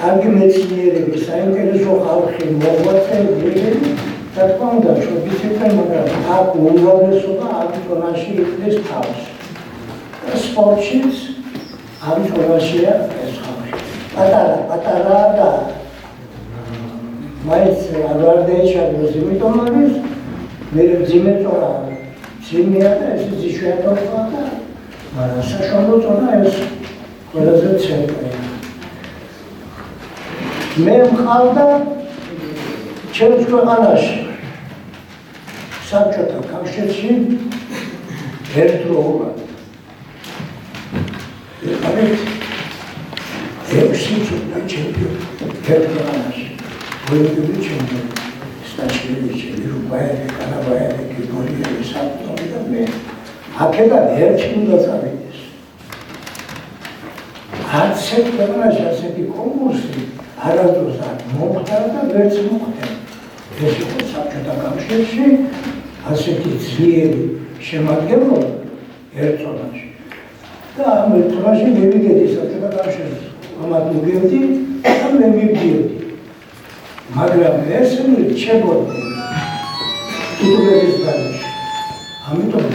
კარგი მეცნიერები, საინტერესო ხალხი მოღვაწეები და თქმა უნდა შევიცეთ, მაგრამ აქ უმრავლესობა აქ ტონაში იქნეს თავს. და სპორტშიც ამ თვალშია ეს ხალხი. პატარა და მაინც არ დაიჩაგოს, იმიტომ არის მე ძიმე წონა ძიმეა და ეს ძიშვიათობა და მაგრამ საშუალო წონა ეს ყველაზე ცენტრია. მე მყავდა ჩემს ქვეყანაში საბჭოთა კავშირში ერთდროულად ექვსი ჩემპიონი ერთდროულად ოლიმპიური ჩემპიონი სტაჟირი რუბაევი კანაბაევი გრიგორიევი საბჭოთა და მე აქედან ერთი უნდა წავიდეს არც ერთ ქვეყანაში ასეთი კონკურსი არასდროს არ მოხდა და ვერც მოხდა ეს იყო საბჭოთა კავშირში ასეთი ძლიერი შემადგენლობა ერთ წონაში და ამ ერთ წონაში მე ვიგედი საბჭოთა კავშირში ამათ მივიდოდი და მე მივიდოდი მაგრამ ეს რჩებოდი ტიტულების დარგში ამიტომ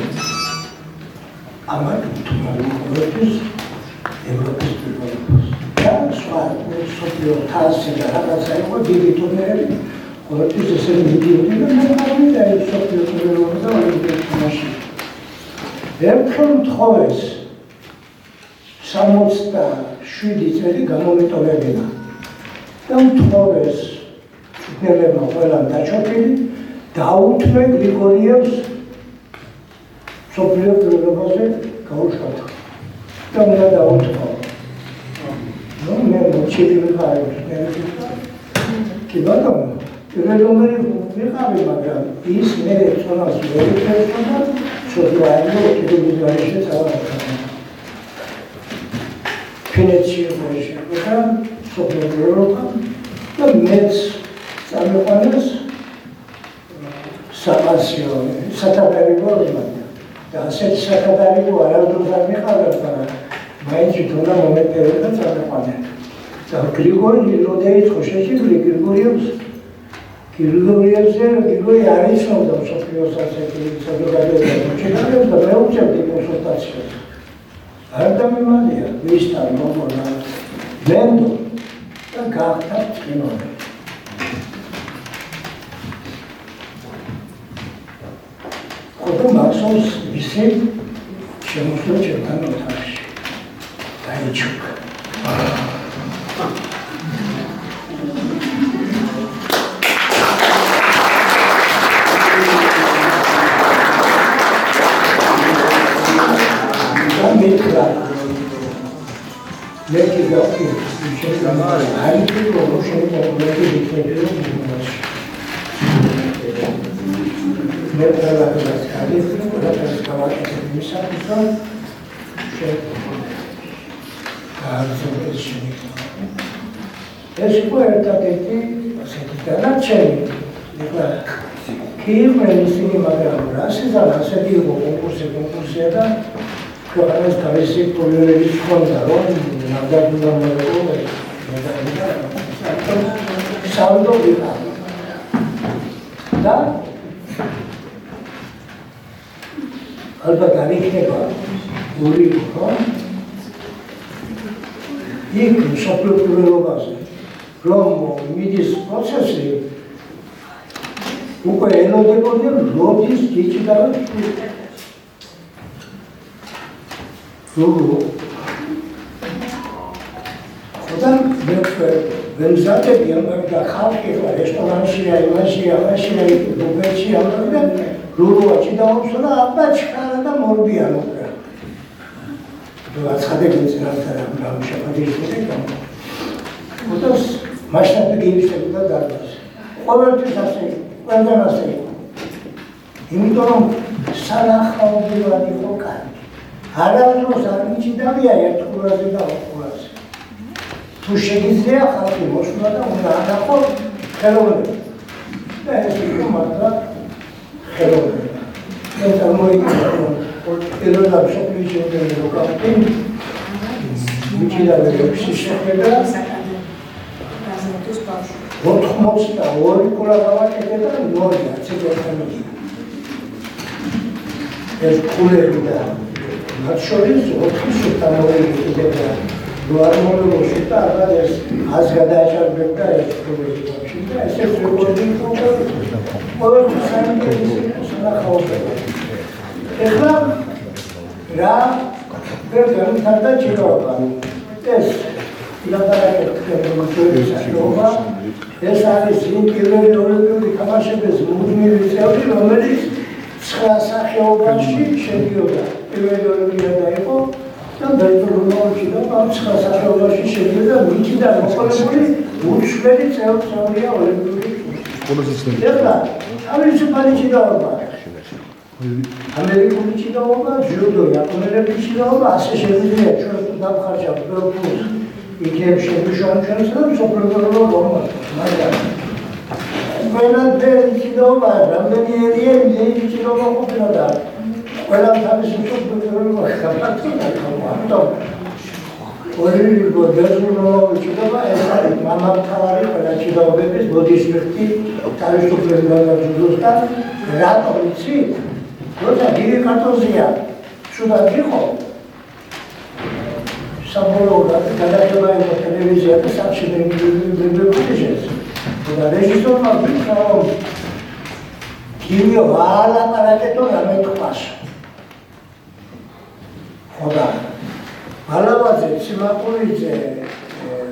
ამათ თუმაროთვის ევროპის პირველობას და სხვა სოფიო თასი და რაღაცა იყო დიდი ტურნირები ყოველთვის ესე მიდიოდი და მე გამოვიდა ეს სოფიო ტურნირობა და ოლიმპიურ თამაში ერთხელ მთხოვეს 67 წელი გამომიტოვებინა და მთხოვეს მწვრთნელებმა ყველამ დაჩოქილი დაუთმე გრიგორიევს სოფიო ტურნირობაზე გაუშვათ და უნდა დაუთმო ნუ მე მოჩილი ვიყავი კი ბატონო პირველი ვიყავი მაგრამ ის მე წონას ვერ იფერხა სოფიო აიო ტელევიზიაში წავიდა ფინეთში შეგვიდა სოფიო ევროპა და მეც წამოყვანეს საპასიო სათადარიგო და ასეთ სათადარიგო არასდროს არ მიყავდა მაგრამ მაინც თუნდა მომეფერე და წამოყვანე და გრიგორი როდეიწყო შეჭრილი გრიგორი არის უნდა სოფიოს ასეთი საზოგადოება შეგვიდა და მე უწევდი კონსულტაციას არ დამიმალია ვისთან მომონა ლენდო და გახდა წინოები ხოდა მახსოვს ისე შემოსვლა ჩემთან ოთახში დაიჩუქა Neki gauki, şeklama, harika olur, şeklama, ne kadar kardeşim, o da kavaş misafirler, kardeşim şimdi. Es bu ertadeki, sekreterler çayı, ki mühendisliği makamına, siz anasını bu konkursiye da ქვეყანას თავისი პოლიოლების ჰქონდა, რომ ნამდვილად მომეყოლა სალდო ვიყავ. და ალბათ არ იქნება ორი ხო? იქ სოფიო ტურნირობაზე, რომ მიდის პროცესი, უკვე ელოდებოდი როდის გიჩნდა Google. ხოდა მე ვენზადები ამ და ხალხი რესტორანშია, იმაშია, გუბერნიაში ამბობდა, რუაჩი დაუსვლა აბა ჩქარა და მორბია მოყრა. და ცხადები წერალთან ამ შეფადილი და ხოდა მასშტაბი გეიშებოდა დარბაზ. ყოველთვის ასე, ყველგან ასე. იმიტომ რომ სანახაობრივად იყო კარი. არასდროს არ მიჩნდავია ერთ ყურაზე და ორ ყურაზე. თუ შეგიძლია ხალხი მოსვლა და უნდა ანახო ხელოვნება. და ეს იყო მართლა ხელოვნება. მე წარმოიდგინე რომ პირველად სოფლის შემდგომი როკაპი მიჩნდავია ექვსი შეხედა 82 კულა გავაკეთე და ნორია ცეკვეთანი. ეს კულები და მათ შორის 4 სულთა მოიგებდა. რო არ მომეულში და აღარ ეს ას გადააჭარბებდა ეს პრობლემებში და ესე რეკორდი იყო. ყოველთვის საინტერესო ნახავდა. ეხლა რა ვერ გამიხარდა ჭიროება. ეს ეს არის იმ პირველი ოლიმპიური თამაშების მუდმივი წევრი, რომელიც 9 სახეობაში შედიოდა. პირველი ოლიმპიადა იყო და ბერძნულში და ამ 9 სახეობაში შედიოდა მიჩიდან მოყოლებული უჩველი წევრია ოლიმპიური. ეხლა თავისუფალი ჭიდაობა. ამერიკული ჭიდაობა, ჯუდო, იაპონელების ჭიდაობა, ასე შეგვიძლია ჩვენ თუ დავხარჯავთ ბევრ იქნებ შეგვიშალოს და სოფლმეურნეობა მომართოს, მაგრამ ყველაფერი ჭიდაობა, რამდენი ერია, იმდენი ჭიდაობა ყოფილა და ყველა თავისი სოფლმეურნეობა გაფართოვდა, ამიტომ ორივე ბერძნულოვანი ჭიდაობა ეს არის მამამთავარი ყველა ჭიდაობების ბოდიშმერტი თავისუფლება ჯუდოსთან რატომ იცი? როცა დიდი კარტოზია შუდად იყო საბოლოოდ გადაღება იყო ტელევიზია და საჩინელი და რეჟისორმა ვიქნა რომ გილიო ალაპარაკეთო რამე თქვას ხოდა ალავაძე, ციმაკურიძე,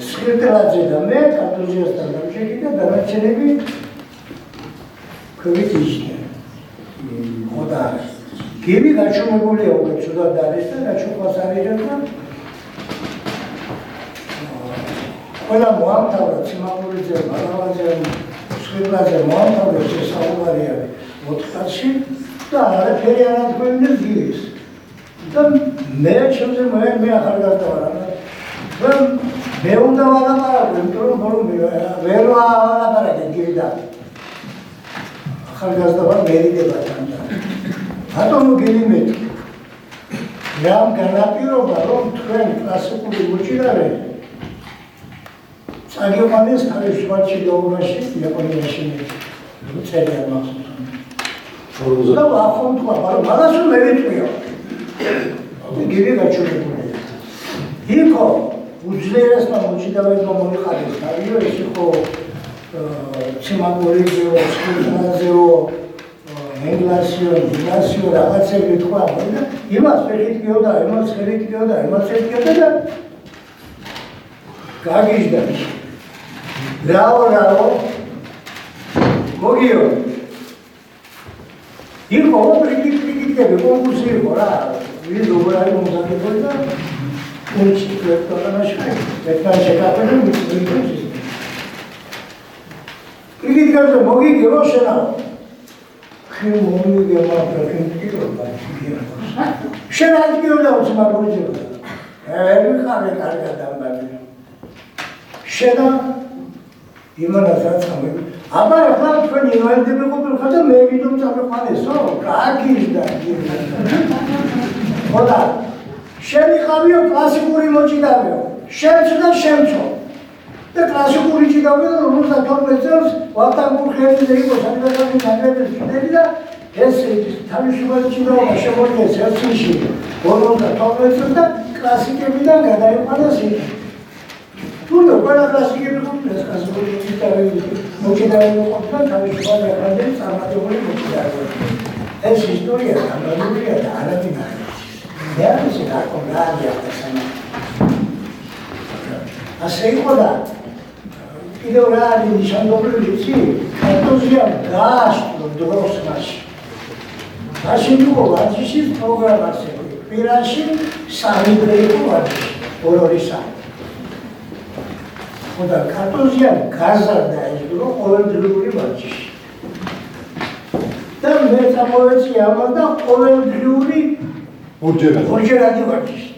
სხირტელაძე და მე კარტოზიასთან დამშეკი და დანარჩენები ქვევით ისნე ხოდა გივი გაჩვენებულია უკვე ცუდად არის და გაჩვენებას არიღებდა ყველა მოამთავრა ციმაკურიძე, ალავაძე, სხირტელაძე მოამთავრეს საუბარია 4 წელში და არაფერი არ ათქვენდეს გივის და მე ჩემზე მე ახალგაზრდა ვარ და მე უნდა ვალაპარაკო, იმიტომ რომ ბოლომდე ვერ ვალაპარაკე გივიდან ახალგაზრდა ვარ მერიდება თამდა რატომ გილი მეტი რამ განაპირობა რომ თქვენ კლასიკური მოჭიდავე წაგიყვანეს თავისუფალ ჭიდაობაში იაპონიაში წერია მახსოვს და ახონ თქვა მაგრამ მაგას რომ მე ვიტყვიო გივი გაჩვენებული იყო უძლიერესმა მოჭიდავეებმა მოიხადეს თავიო ეს იყო ციმაკურიძეო, სკულპტურაზეო, ენგლასიო, დინასიო, რაღაცები თქვა და იმას ფეხით გიოდა, იმას ხელით გიოდა, იმას ხელით გიოდა და გაგიჟდა რაო მოგიო იყო პრიკიტები კონკურსი იყო რა ვინ როგორ არის მომზადებული და უნჩი ვექტორანაში ვექტორ შეკაფები მიწვიებს პრიკიტებზე მოგიგე რო შენა ხე მომიგე მაფრაკინტიობა შენა გიოდა უცმაგურიძე ვიხარე კარგად ამბები შენა იმანასაც ამბები აბა ახლა თქვენ ინვალიდები ყოფილიყო და მე ვიდომ წამეყვანესო გაგიჟდა ხოდა შევიყავიო კლასიკური მოჭიდავეო შევცო და შევცო და კლასიკური ჭიდავე და 52 წელს ვატანგურხეებზე იყო სადღაც ნაგრების ფინები და ეს თავისუფალი ჭიდაობა შემოიღეს ელჩინში 52 წელს და კლასიკებიდან გადაიყვანეს იქ თუნდაც ყველა კლასიკები ყოფილა კლასიკური მოჭიდავე ყოფილა თავისუფალი ახალგაზრდა წარმატებული მოჭიდავე ეს ისტორია გამაგრებულია და არაფერი არ არის რაკომ რა არის ახლა ასე იყო და კიდევ რა არის ნიშანდობლივი იცი? კარტოზია გააშტო დროს მასში. მაშინ იყო ვარჯიშის პროგრამაზე. პირაში 3 დღე იყო ვარჯიში, 2 საათი. ხოდა კარტოზია გაზარდა ეს დრო ყოველდღიური ვარჯიში. და მე წამოვეცი ამან და ყოველდღიური ორჯერადი ვარჯიში.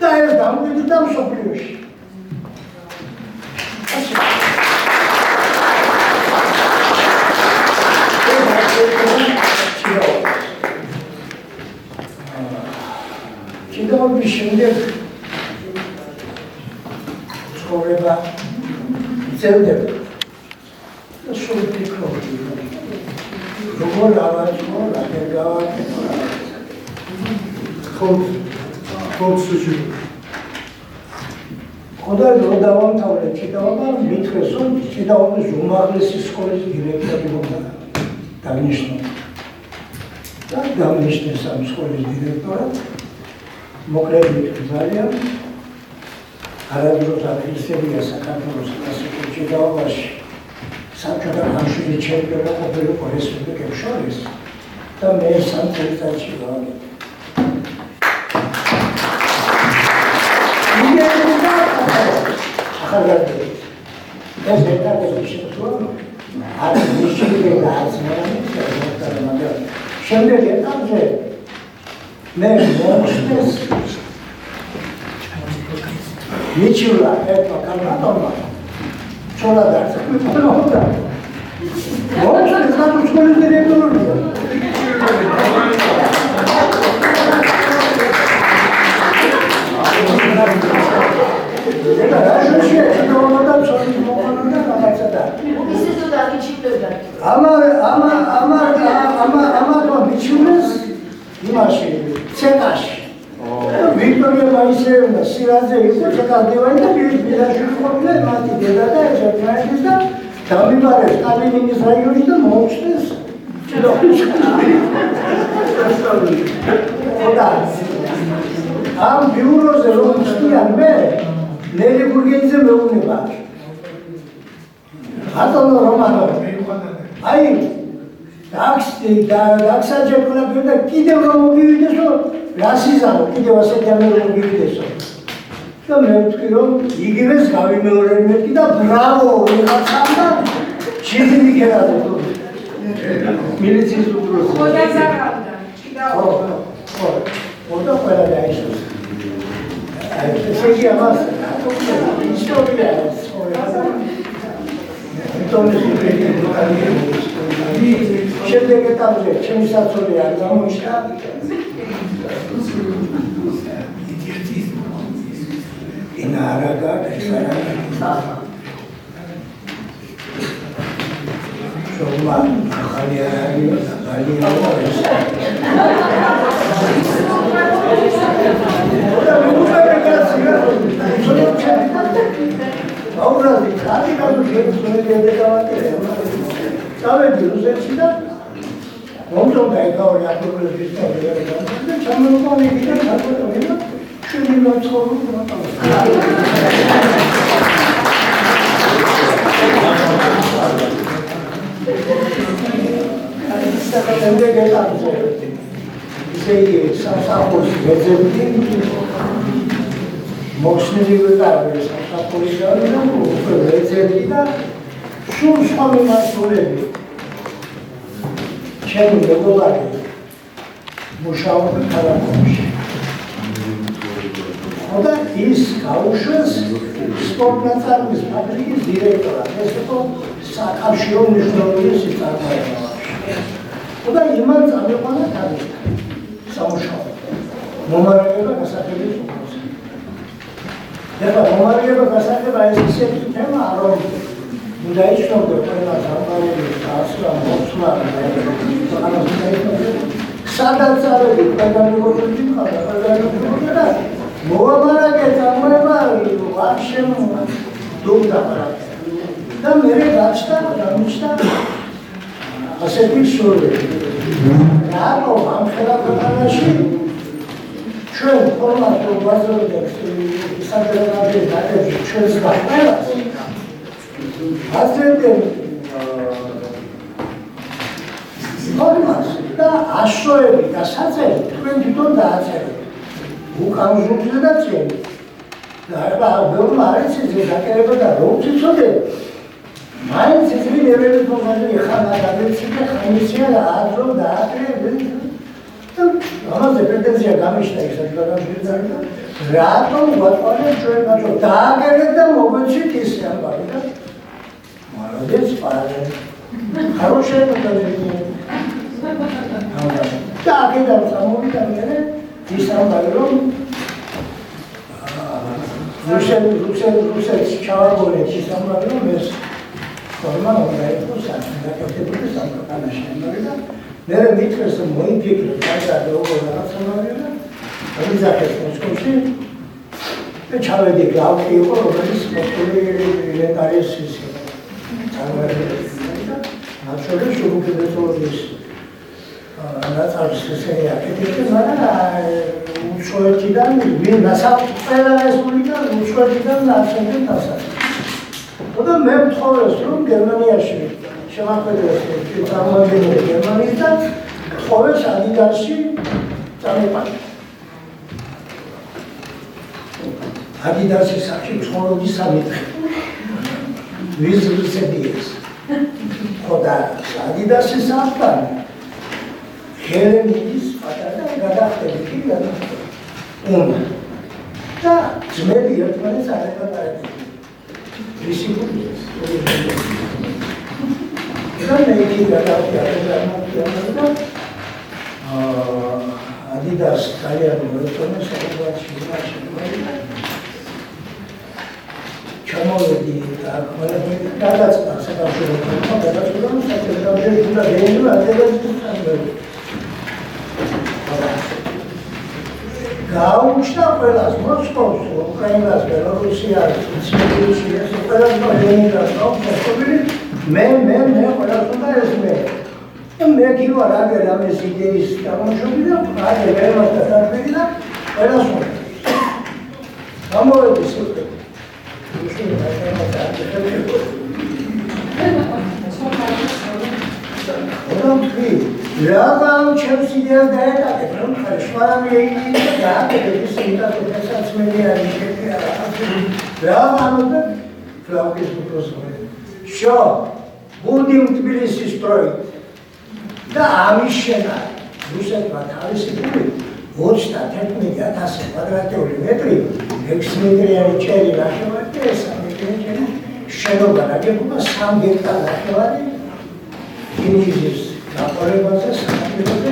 და ეს დამკვიდრდა მსოფლიოში. ჭიდაობის შემდეგ ცხოვრება იწევდება და სულ ფიქრობდი როგორ ავაწყო, რა გავაკეთო თოლცში ხოდა რო დავამთავრე ჭიდაობა, მითხრეს რომ ჭიდაობის უმაღლესი სკოლის დირექტორი უნდა დავნიშნო. და დავნიშნეს ამ სკოლის დირექტორად. მოკლედ ძალიან არადროს აღიარებია საქართველოს კლასიკურ ჭიდაობაში. საბჭოთა კავშირის ჩემპიონი ყოფილიყო რესპუბლიკებს შორის და მე სამ წელიწადში გავაკეთე. ახალგაზრდები. ეს ერთადერთი შემთხვევა არ მიშილება მაგრამ შემდეგ ეტაპზე მე მომხდეს მიჩვლა ერთმა კანონმა ჩოლა დაწყებოდა მომხდეს ამ სკოლის დირექტორია ამათო მიჩვენეს იმაში ცეკაში ვიქტორია მაისეევნა სირაძე იყო ჩაკალდევანი და ბიძაშვილი ყოფილა მათი დედა და ეს ერთმანეთის და დამიბარეს კალინინის რაიონში და მოუწდეს ამ ბიუროზე რომ ვწდიან მე ნელი გურგენიძე მეუბნება ბატონო რომანო აი დაგსაჯებულა და კიდევ რომ მოგივიდესო რასიზამო კიდევ ასეთი ამერ მოგივიდესო და მე ვთქვი რომ იგივეს გავიმეორებ მეთქი და ბრავო ვიღაცამ და ჩიზი მიგერადო მილიციის უფროსი ხოდა ზარალდა ხოდა ყველა დაიშოს ესე იგი ამას ისტორია შემდეგ ეტაპზე ჩემი საცოლე არ გამოიშთა ინარაგა ესარა შომა ახალი არაიო აურაზი ხარი გადუგებსონები დავაკერე წავედი რუსეთში და მომწონდა ეკაური აფრიკის ისტორია და ჩამოვყოლი და საქართველოს და ჩვენი მოწყობილობა შემდეგ ეტაპზე ისე იგი სასახოს ვეძებდი მოხსნილი ვიყავი სასახოს და უკვე ვეძებდი და სულ სხვა მიმართულები ჩემი მეგობარი მუშაობდა ქალაქში ხოდა ის გაუშვეს სპორტნაცარების ფაბრიკის დირექტორად ეს იყო საკავშირო მნიშვნელობის წარმოება ხოდა იმან წამიყვანა თავისთან სამუშაოდ მომარაგება გასახების უფროსი ეხლა მომარაგება გასახება ეს ისეთი თემა რომ უნდა იცნობდე ყველა სამყაროების ასლა მოხსნა სადაც წავედი პედაგოგიური ხარ და მოამარაგე წარმოება ვაფშე დუმდა და მე გამიჩნდა ასეთი შორები რატო ამ ხელაფანაში ჩვენ ფორმატო ვაზრობთ სადღაც დაგეჭი ჩვენს გაყელას აზრებდნენ ფორმას და აშოები და საწერი თქვენ თვითონ დააწერეთ უკან ჟურნალზე და წელი და ახლა ბევრმა არის ეს დაკერება და რომ ციცოდე მაინც ისინი ნერვების მომავალ ხანა გადაციხა ხანისია და აზრო და აკრები და ამაზე პრეტენზია გამიშთა ის გადაგიძა და რატომ ვაწყვალე ჩვენ ბაჭო დააკერეთ და მოგვეცით ის ამბავი და молодец парень хорошая подозрение და აქედან სამოვიდა მე ის ამბავი რომ რუსეთს ჩავაგონეთ ის ამბავი რომ ეს ფორმა უნდა იყოს საკეთებული სამყაროში და მე მითხრეს რომ მოიფიქრე და როგორ რაღაცა მაგრამ ამიზახეს მოსკოვში და ჩავედი გალკი იყო რომელიც მოსკოვი ლეგენდარის ისე მათ შორის უკიდურეს ნაწარმს ესენი აკეთებდა, მაგრამ უცხოეთიდან ვინ ყველა რესპუბლიკა უცხოეთიდან ნაცნობი დასახელდა. და მე ვთხოვეს, რომ გერმანიაში შემოხვედროს წარმოადგენელი გერმანიიდან ვთხოვეს ადიდასში წამეყანა. ადიდასის სახში ცხოვრობის სამეთრე. ვიზრისებიეს. ხოდა ადიდასის სახთან ხელმის პატარა გადახდები უნდა და ძმები ერთმანეთს არ ეკატარებდნენ. ისი გულს და მე იგი გადავდიოდა ადიდას ძალიან მოეწონა საუბარში ჩამოვედი და გადაწყდა საქართველოს და გაუჩნდა ყველას მოსკოვს, უკრაინას, ბელორუსიას, სიბერიას, ყველას ლენინგრადს მოწყობილი მე ყველას უნდა ესმე. მე გივა რაგერ ამის იდეის გამოშვები და რაგერ გერმას გადაჭრი და ყველას უნდა. გამოვედი სიტყვით. Rağmen çemsiler değerli akıtırım, karışmaram yayınlayınca daha da bir sınıfta saçmalı yani şekli yaratır. Rağmen o da Frankis bu prosumları. Şu, Budim Tbilisi stроить. Da Amişena, Rusya vatandaşı gibi, Uçta teknik yatası kvadratörlü 6 metre yani içeri nakı var, 5 metre içeri şenobana yapıma samgekta nakı var. İngiliz. ნაპოლეონზე საქართველოსზე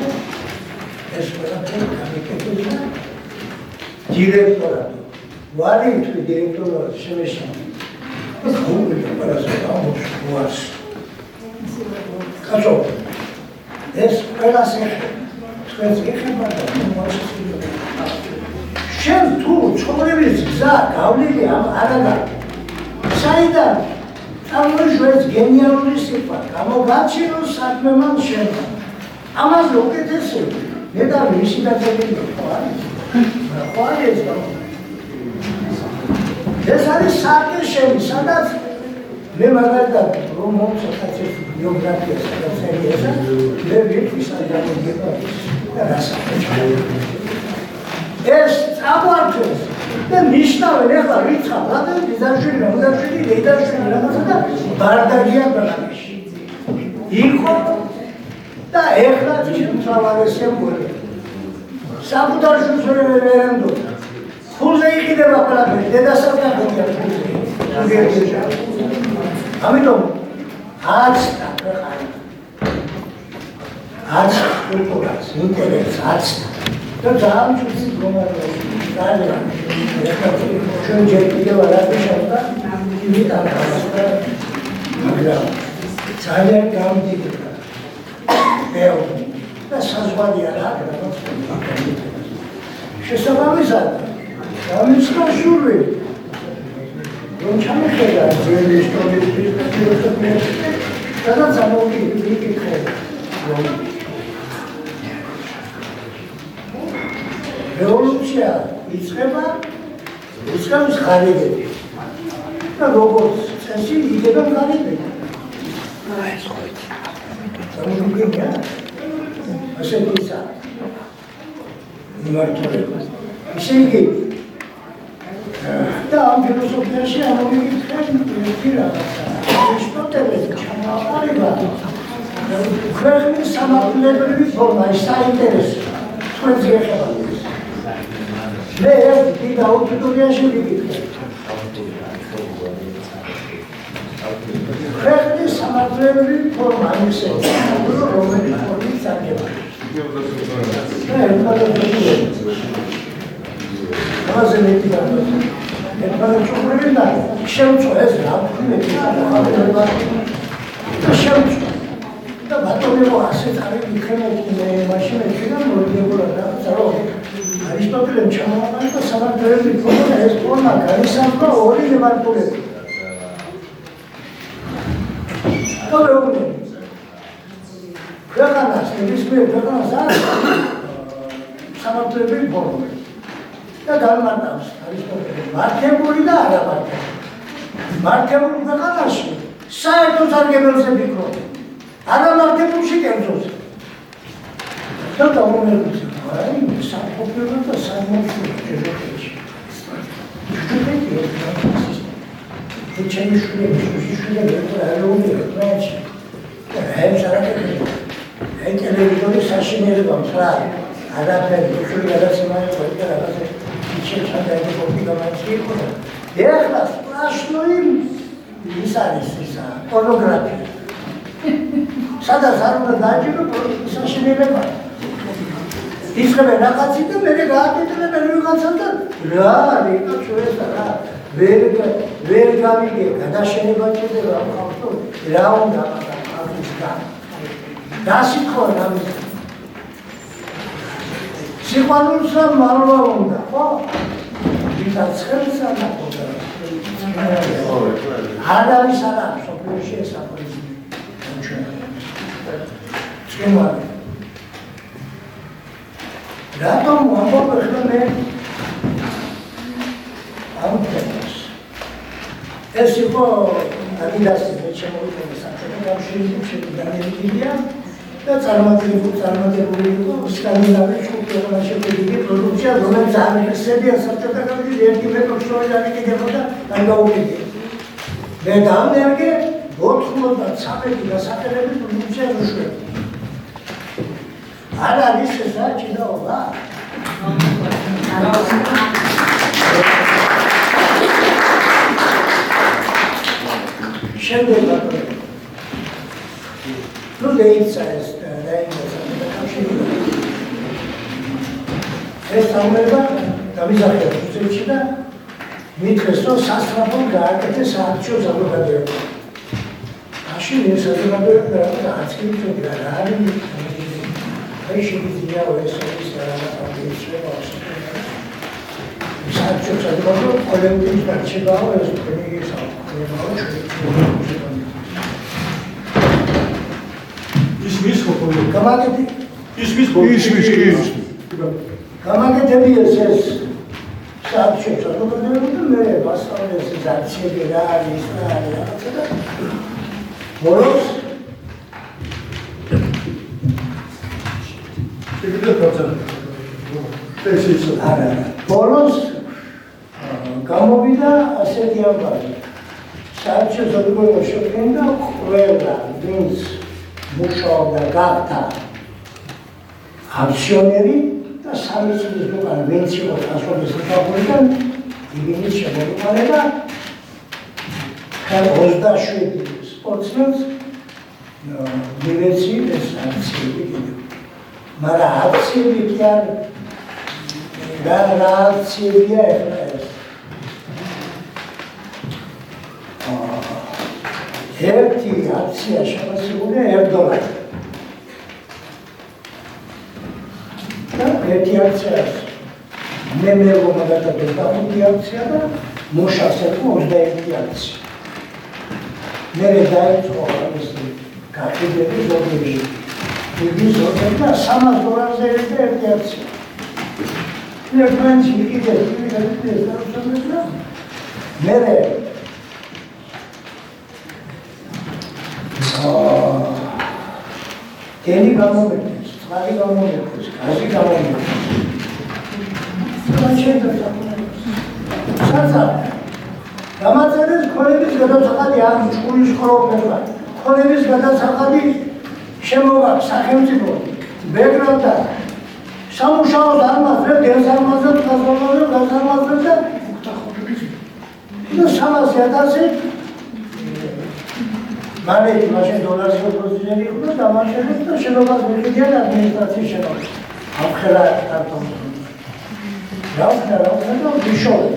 ეს ყველაფერი გამიკეთებინა დირექტორად. ვარიერთი დირექტორად შემეშალა. ეს გუგლი ყველასა გამოშვას. კაცო, ეს ყველასა თქვენს ეხება და მომავალში. შენ თუ ცხოვრების გზა გავლილი არადა. საიდან წარმოიშვეს გენიალური სიტყვა, გამოგაჩინოს საქმე მან შენმა. ამაზე უკეთესი, მე და მისი დაწესებული ხო არის? ხო არის ეს არის საქმე შენი, სადაც მე მაგალითად რომ მომწონს ეს ბიოგრაფია, სადაც წერია, მე ვიქვის ადამიანები და რასაკვირველია. ეს წამოართვეს და ნიშნავენ ახლა რიცხავ, რადგან დედაშვილი, დედაშვილი რაღაცა და ბარდაგია ბრალაში. იყო და ახლა მთავარი სემბოლი. საკუთარ შულს ვერ ემდოდა. ფულზე იყიდება ყველაფერი, დედასაც გაგონია ფულზე. ამიტომ აცდა ქვეყანა. აცდა კულტურას, ინტერესს აცდა. და ძალიან ცუდი გომარია. ძალიან ჩვენ ჯერ კიდევ არ აღიშავდა იმით მაგრამ ძალიან გამდიდრდა ბევრი და საზღვარია რა შესაბამისად გამიცხა შურვი რომ ჩამოხედა ძველი ისტორიის ფილოსოფიის სადაც ამოვიკითხე რომ რევოლუცია იწყება რუსკანის ხარებები და როგორც წესი იდება ხარებები. ეს ხო იცი. სამუგენია ასეთისა მარტოება. ისე იგი და ამ ფილოსოფიაში ამოვიკითხე რაღაცა. არისტოტელეს ჩამოყალიბა ქვეყნის სამართლებრივი ფორმა ის საინტერესო თქვენს ეხება. მე ერთი და აუდიტორიაში ვიკითხე. ქვეყნის სამართლებრივი ფორმა ისე, რომელიც ფორმით სარგება. ამაზე მეტი გამოსა. ერთმანე ჩუქრები და შევწვა ეს რა მეტი ხალხობა. შევწვა. და ბატონებო ასეთ არის იქნება მე მაშინ ექნა მოდიებულა და ზარო. არისტოტელემ ჩამოაყალიბა სამართლიანი ფორმა, ეს ფორმა განისაზღვრა ორი მიმართულებით. ქვეყანას, ნებისმიერ ქვეყანას არის სამართლიანი ფორმა. და განმარტავს არისტოტელე მართებული და არამართებული. მართებულ ქვეყანაში საერთო სარგებელზე ფიქრობ. არამართებულში კერძოზე. და დაუმერგებს. აი, სამყოფილო და სამომშვიდო ჯეროებში. ჩემი შვილები ეროვნული პრინცი. ეს არაკეთებია. ეს ტელევიზორი საშინელება მთლად. არაფერი, შული გადაცემაა ყველა რაღაცა. შეჩანდა ეს კომპიუტერი იქნება. ეხლა სპრაშნოი ის არის ისა პორნოგრაფია. სადაც არ უნდა დააჭირო საშინელება. ისხებენ რაღაცი და მე გააკეთებენ ვიღაცამ და რა არის ეს რა ვერ გამიგე გადაშენება ჭირდება ამ ხალხო რა უნდა ამის დასიქონ ამის სიყვარულსა მარვა უნდა ხო ვიტაცხელსა და ხოდა არ არის არა სოფლიოში ეს აპოლიზმი ჩვენ რატომ ამბობ ახლა მე ამ თემას ეს იყო ადიდასის მე შემოვიდნენ საერთოდ გამშვიდობი განერგილია და წარმატებული იყო სკანდინავიის კულტურაში შეგდილი პროდუქცია რომელიც ამერიკასებია საერთოდ გამიგე ერთი მეტოქშორი ამიკიდებოდა და გაუგებია მე დამერგე 93 დასახელების პროდუქცია უშვებდი არ არის ეს საჭიროა შემდეგ ნუ დაიცა ეს ეს საუბარია გამიზარდა უცებში და მithეს რომ სასწრაფო გააკეთეს საარჩევნო საზოგადოება მაშინ ეს საზოგადოება რაც კი თქვა რა არის აი შეიძლება ეს ის რაღაცა საერთოდ საზოგადოება კოლექტივის გარჩევაა ეს პრემიის ის ხოხო გამაგეთი ის გამაგეთები ეს საერთოდ საზოგადოება და მე მასწავლეს ეს არჩევი რა არის რაღაცა და ბოლოს ბოლოს გამოვიდა ასეთი ამბავი. საერთოდ საზოგადოება შექმნა ყველა ვინც მუშაობდა გახდა აქციონერი და სამი წლის უკან ვინც იყო ტრანსპორტის საფუძვლიდან იგივე შემოიყვანება 27 სპორტსმენს მივეცი ეს აქციები კიდევ მაგრამ აქციები კი არ რა აქციებია ეხლა ეს ერთი აქცია შემოსულია $1 და ერთი აქცია მე მოგადაგებ და აქცია და მუშავს ერთხო 21 აქცია მე დაიწყო ის კაფედები ზოგიერთი ის ზოგიერთი და $300 ერთი აქცია მე ფრანცი კიდე მე ტენი გამომეწეს, წყალი გამომეწეს, გაზი გამომეწეს. გამაწერეს ქონების გადასახადი არ ჭკურის ხოროფება. ქონების გადასახადი შემოვა სახელმწიფო ბექრატა სამუშაოს არ მაძლევ დეზარმაზებ და $300,000 მალე მაშინ $1 პროცენტი იყო და მაშინ და შენობას მიყიდია ადმინისტრაციის შენობა. ამხელა კარტონ. რა და ვიშოვე.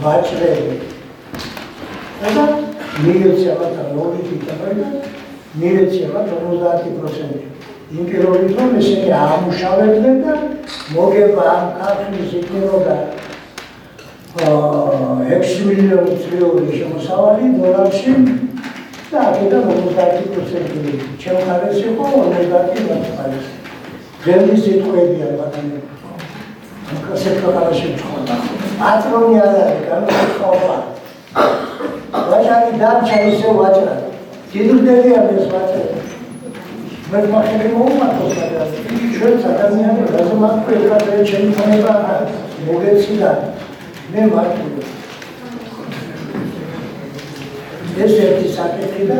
ვაჭრები. და მილიცია მათ როლი იქნება და მილიცია მათ 50%. იმ პირობით რომ ესენი ამუშავებდნენ და მოგება ამ ქართლის იქნებოდა 6 მილიონი წლიური შემოსავალი დოლარში და აქედან 50% ჩემხარეს იყო 50%. გემის სიტყვებია ბატონო. სექტორალში ვთხოვდა. პატრონი არ არის, განსხვავება. ვაჟარი დარჩა ისე ვაჭრა. დიდრდელია ეს ვაჭრა. მე მახელი მოუმართოს და ჩვენ ადამიანები რაზმაკ ერთად ჩემი ფონება მოგეციდა. მე მარტივი. ეს ერთი საკითხი და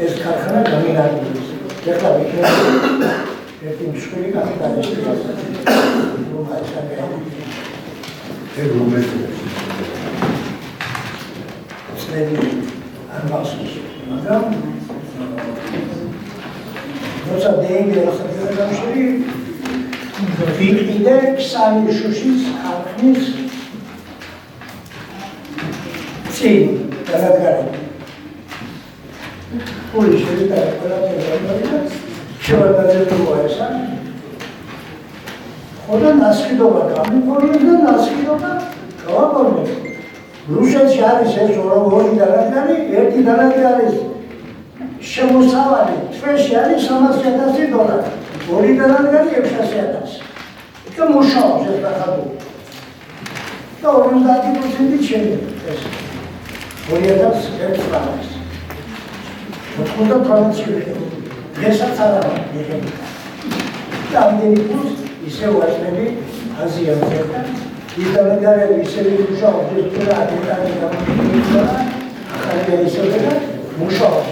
ეს ქარხანა გამინარჩუნდეს. ეხლა ვიქნები ერთი მსხვილი კაპიტალისტი მაგრამ როცა დაიგებს სამშობლოში ვიყიდე ქსანი შუშის ხალხის წინ გადაგარდა ორი შეიძლება ყველაფერი შევადარებულა ესა ხოდა ნასყიდობა გამიფორიეს და ნასყიდობა გავაფორმეთ რუსეთში არის ეს ორი დანადგარი ერთი დანადგარი შემოსავალი თვეში არის $300,000 ორი დანადგარი $600,000 და მუშაობს ეს დახადული და 50% შეიძლება ეს 2001 წელს მოხდა პროვინციაში დღესაც არ არის და ამდენი ფულს ისე ვაჭრები აზიაზე და იტალიაში ისე მუშაობს ეს რა იტალიაში გამომიყვება ახალი ისე და მუშაობს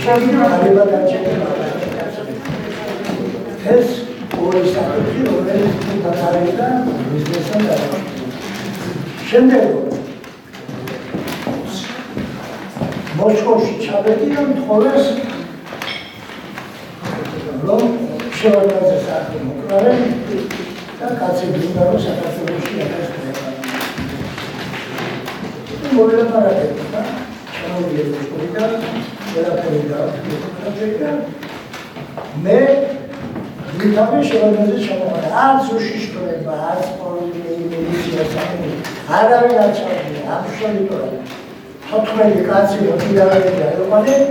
შეიძლება აღება დაჭერა ეს ორი საკითხი რომელიც დათარიღდა ბიზნესთან დაკავშირებით შემდეგ მოსკოვში ჩავედი და მთხოვეს რომ შევარდაზე საქმე მოკრავე და კაცები უნდა რომ საქართველოში აკეთებდნენ. მოლაპარაკეთ და ჩამოვიდეს სკოლიდან, ყველაფერი და მე ვითავე შევარდაზე ჩამოვარდა. არც უშიშროება, არც პოლიცია საქმე არავინ არ ჩავიდა, აბსოლუტურად. 14 კაცი მოდიარებია იყვნენ,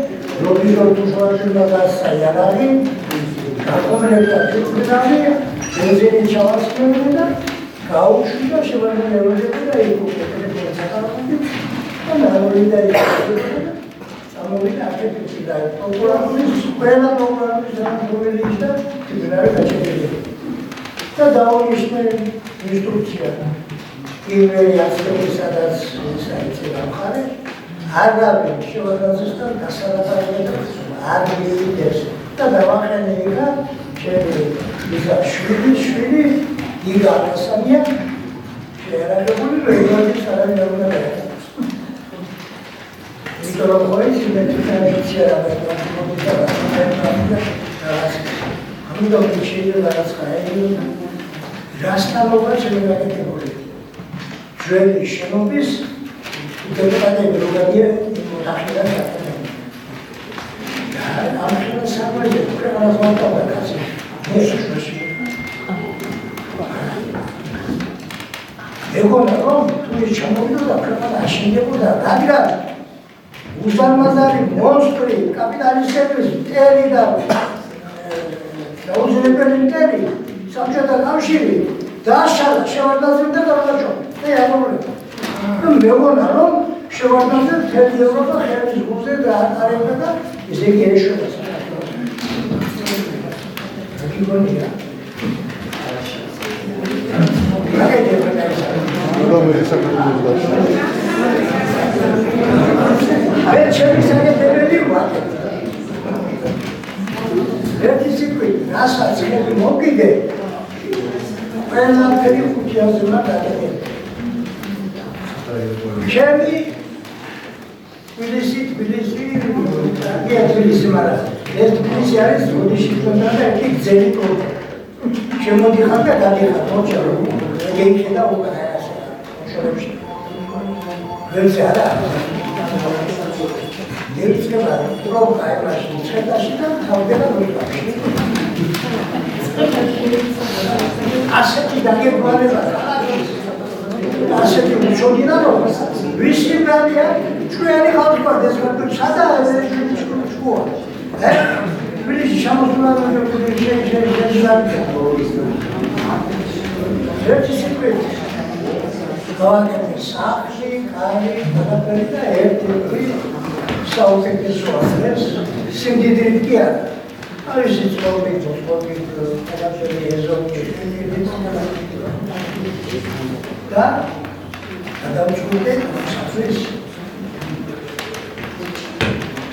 რობიზორ თუშოვაშვილი გასცა იარაღი, გაკომერდა თვითმფრინავი, ბენზინი ჩავასწრებდნენ და გაუშვი და შევარდნეულები და იკუპებდნენ საკუთარი და ნაურიდა იკუპებდნენ და წამოვიდა აკეთებს და პროკურორის ყველა პროკურორის დამოუკიდებელი და თვითმფრინავი გაჩერდა და დაუნიშნე ინსტრუქცია პირველი ასეთი სადაც საიტზე გამხარე არავინ შევარდნასთან გასალაპარაკებლად არ მივიდეს და დავახენეიკა ჩემი შვილი იგა ასამია შეერაგებული რეგიონის არავინ არ უნდა გაერთოს. იმიტომ რომ ხოის იმედითანიცია ამიტომ შეიძლება რაღაც ხაერი რასტალობა შეიძლება გაკეთებული. ჩვენი შენობის დეპუტატები როგორია მოახერხა გაკეთებული. ამ შემოსავლაზე ქვეყანას მოყვა კაცი. მოსულში. ეგონა რომ თუ შემოვიდა ქვეყანა აშენდებოდა, რადგან უზარმაზარი მონსტრი კაპიტალისტების მტერი და დაუძინებელი მტერი საბჭოთა კავშირი დააშალა შევარდნაძემ და გადააჭრა. მეგონა რომ შევარდნაძე მთელი ევროპა ხელის გულზე დაატარებდა და ესე იგი ეშვება საქართველოს. გიგონია. აი ჩემი საკეთებელი ვარ. ერთი სიტყვი, რასაც ხელი მოგიდე, ყველაფერი ხუთიაზე უნდა დაგეკეთო. ჩემი თბილისი, მაგრამ ეს თბილისი არის ოდიში თონდა და ერთი გზელი პროექტი. შემოდიხარ და გადიხარ, მოჭა რომ გეიქედა უკან ასე. შორებში. ვერცი არა. ერთხელ პრობლემა იმაში შეხედაში და თავდება რუსეთში. ასეთი დაგეგმარება ასეთი უჩვეულა რომ ვისი ბანია ჩვენი ხალხმა დესმარტო სადაა ეს შუა თბილისში შემოსულა რომ ერთი სიტყვით გავაკეთე სახლი, კარი, ყველაფერი და ერთ-ერთი საუკეთესო ადგილს სიმდიდრით კი არა. არის ცხოვრებით, ყველაფერი ეზონი და გადავწყვიტე საფრის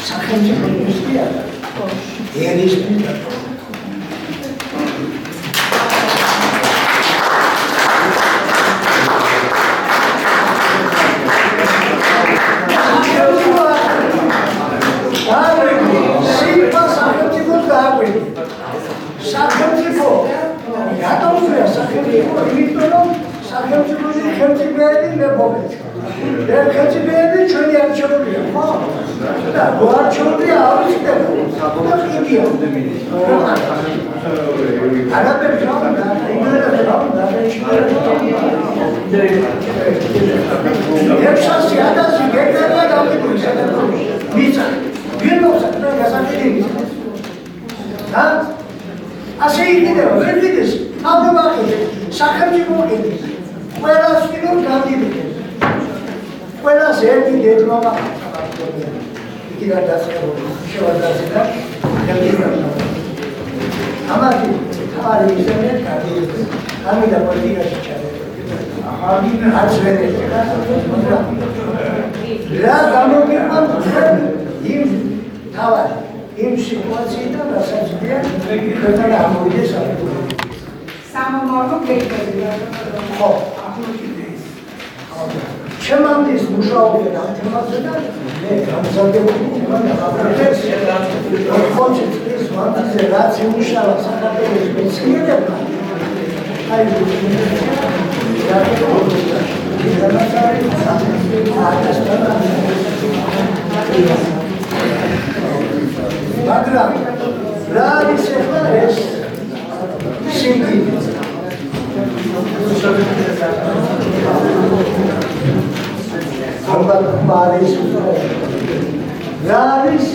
სახელმწიფო ინსტიტუტია ერისმის ასე იქნება, ვერ ვიდეს, თავდაბახეთ, სახელმწიფო მოკეთეს, ყველას პირობ გამდიდრდეს, ყველას ერთი დედმამა იქიდან დასწრებული, შევადასდა, გამდიდრდა. ამათი თავი ისევ გამდიდრდეს, ამიდა პოლიტიკაში ჩადდება. არც ვერ ეჭირა, რა გამოგიყვანთ იმ თავი. იმ სიტუაციიდან რასაც ქვეყანა ამოვიდეს საფუძვლად. სამომავლო გეგმები. ხო. შემამდის მუშაობენ ამ თემაზე და მე გამზადებული ვარ ახალგაზრდებს ხოჭი ის მანდზე რაც იმუშავა საქართველოს მეცნიერებმა აი მაგრამ რა არის ახლა ეს სიმდიდრე არის რა არის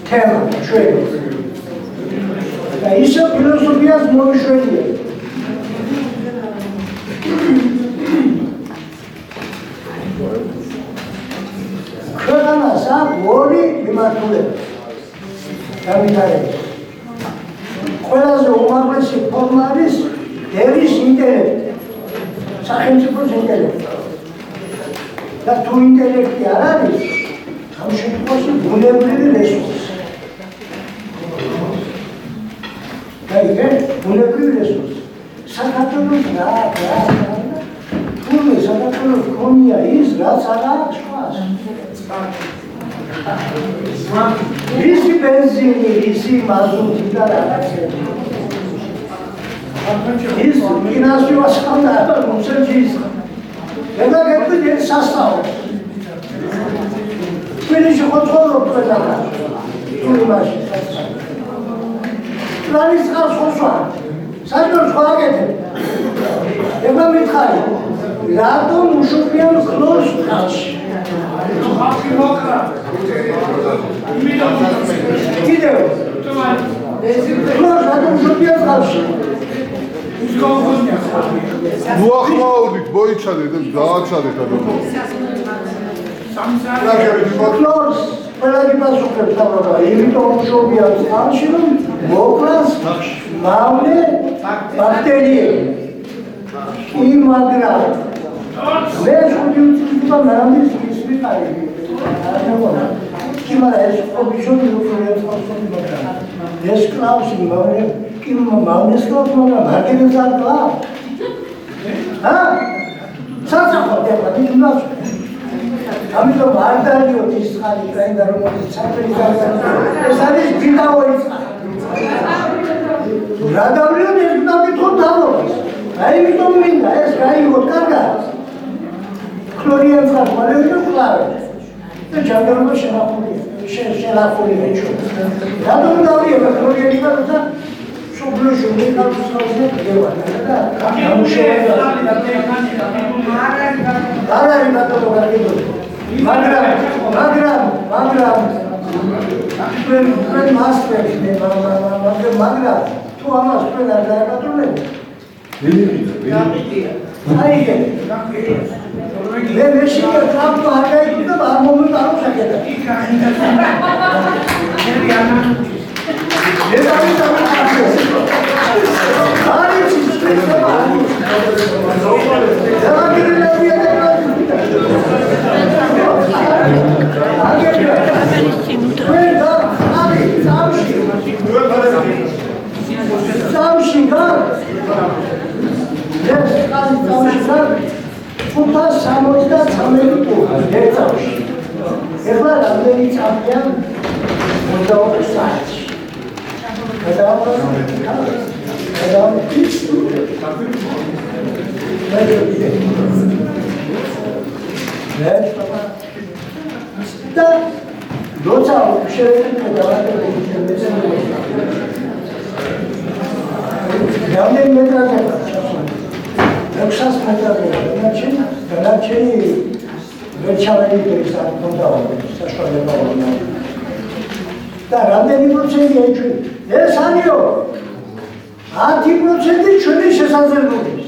თემა ჩვენი და ისო ფილოსოფიას მოიშვენია ქვეყანას აქვს ორი მიმართულება განვითარების ყველაზე უმაღლესი ფორმა არის ერის ინტელექტი სახელმწიფოს ინტელექტი და თუ ინტელექტი არ არის ამ შემთხვევაში ბუნებრივი რესურსი და იგი ბუნებრივი რესურსი საქართველოს რა თურმე საქართველოს ქონია ის რაც არ აქვს სხვას ისი ბენზინი, ისი მაზუტი და რაღაცები ის ფინანსურას ხანდა რუსეთის ედა გეტყვი სასწაულს თბილისში ხო ცხოვრობ ყველა თურმაში ტრანის ხალხს ხოსვა საერთოდ სხვა აკეთებ ედა მითხარი რატომ უშუქრიან ხლორს ხალხში ხალხი მოკრა კიდევ ხლორს რატომ უშუქრიან ხალხში მოახმაურდით, მოიცადეთ, გააცადეთ ადამიანს. ხლორს ყველანი პასუხებს თავრობა, იმიტომ უშუქრიან ხალხში, რომ მოკლას მავნე ბაქტერიები. იმ მაგრამ მე შევიდე უცბა მამის ისმიტარი არა კი მაგრამ ეს ოფიციალური ინფორმაცია მაგრამ ეს კლაუსი მაგრამ კი მამის კლაუსი მაგრამ მაგერეს არ კლაუ სასახოთ ეხლა თვითონაც ამიტომ არ დაიოთ ის ხალი კრაინდა რომელიც საფრენი ეს არის ბინაოი რა დავლიოთ ეს ნაკითხო დავობს აი იმიტომ მინდა ეს გაიგოთ კარგად ქლორიანს ხარ მალე და კლავე და ჯანდარმა შენახულია ჩვენ. რატომ დავიება პროექტი და სუბლუში უნიკალურსავზე გევა და გამუშავება. არა იმათო გარგებოდი. მაგრამ ჩვენ მასწრებს მაგრამ თუ ამას ჩვენ არ დაებატრულებ მე შეიძლება ტრამპ არ გაიგდა და არ მომიტანო საკეთა და რამდენი პროცენტია ჩვენ? ეს არისო 10% ჩვენი შესაძლებლობის.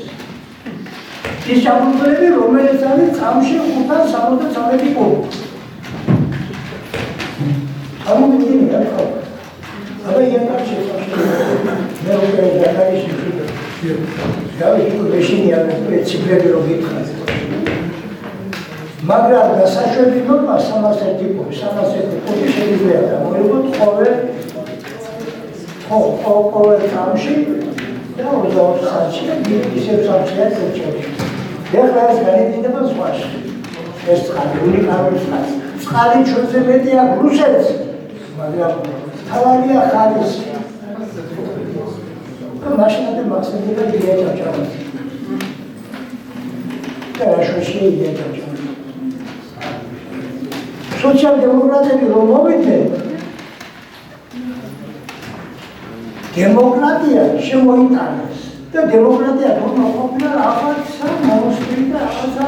ის ჩამოყალიბებული რომელიც არის წამში 563 პუნქტი. ანუ მიგინი რა ხო? აბა იაკარ შესაძლებელი. მე როგორ დაგაიში. გავიქო მეშინია მე ციფრები რო გითხარ. მაგრამ დასაშვებინო 301 პუნქტი შეიძლება და მოიგოთ ყოველ წამში და 24 საათში ისევ წამშია შეჭრილი. ეხლა ეს განიდება ზღვაში. ეს წყალი უნიკალური წყალი. წყალი ჩვენზე მეტი აქვს რუსეთს, მაგრამ თავარია ხალის. და მაშინათი მაქსიმუმად იაჭაჭა. და რაშოში იაჭაჭა. სოციალ-დემოკრატები რომ მოვიდნენ, დემოკრატია შემოიტანეს და დემოკრატია რომ ყოფილა რაღაცა მონასტერი და რაღაცა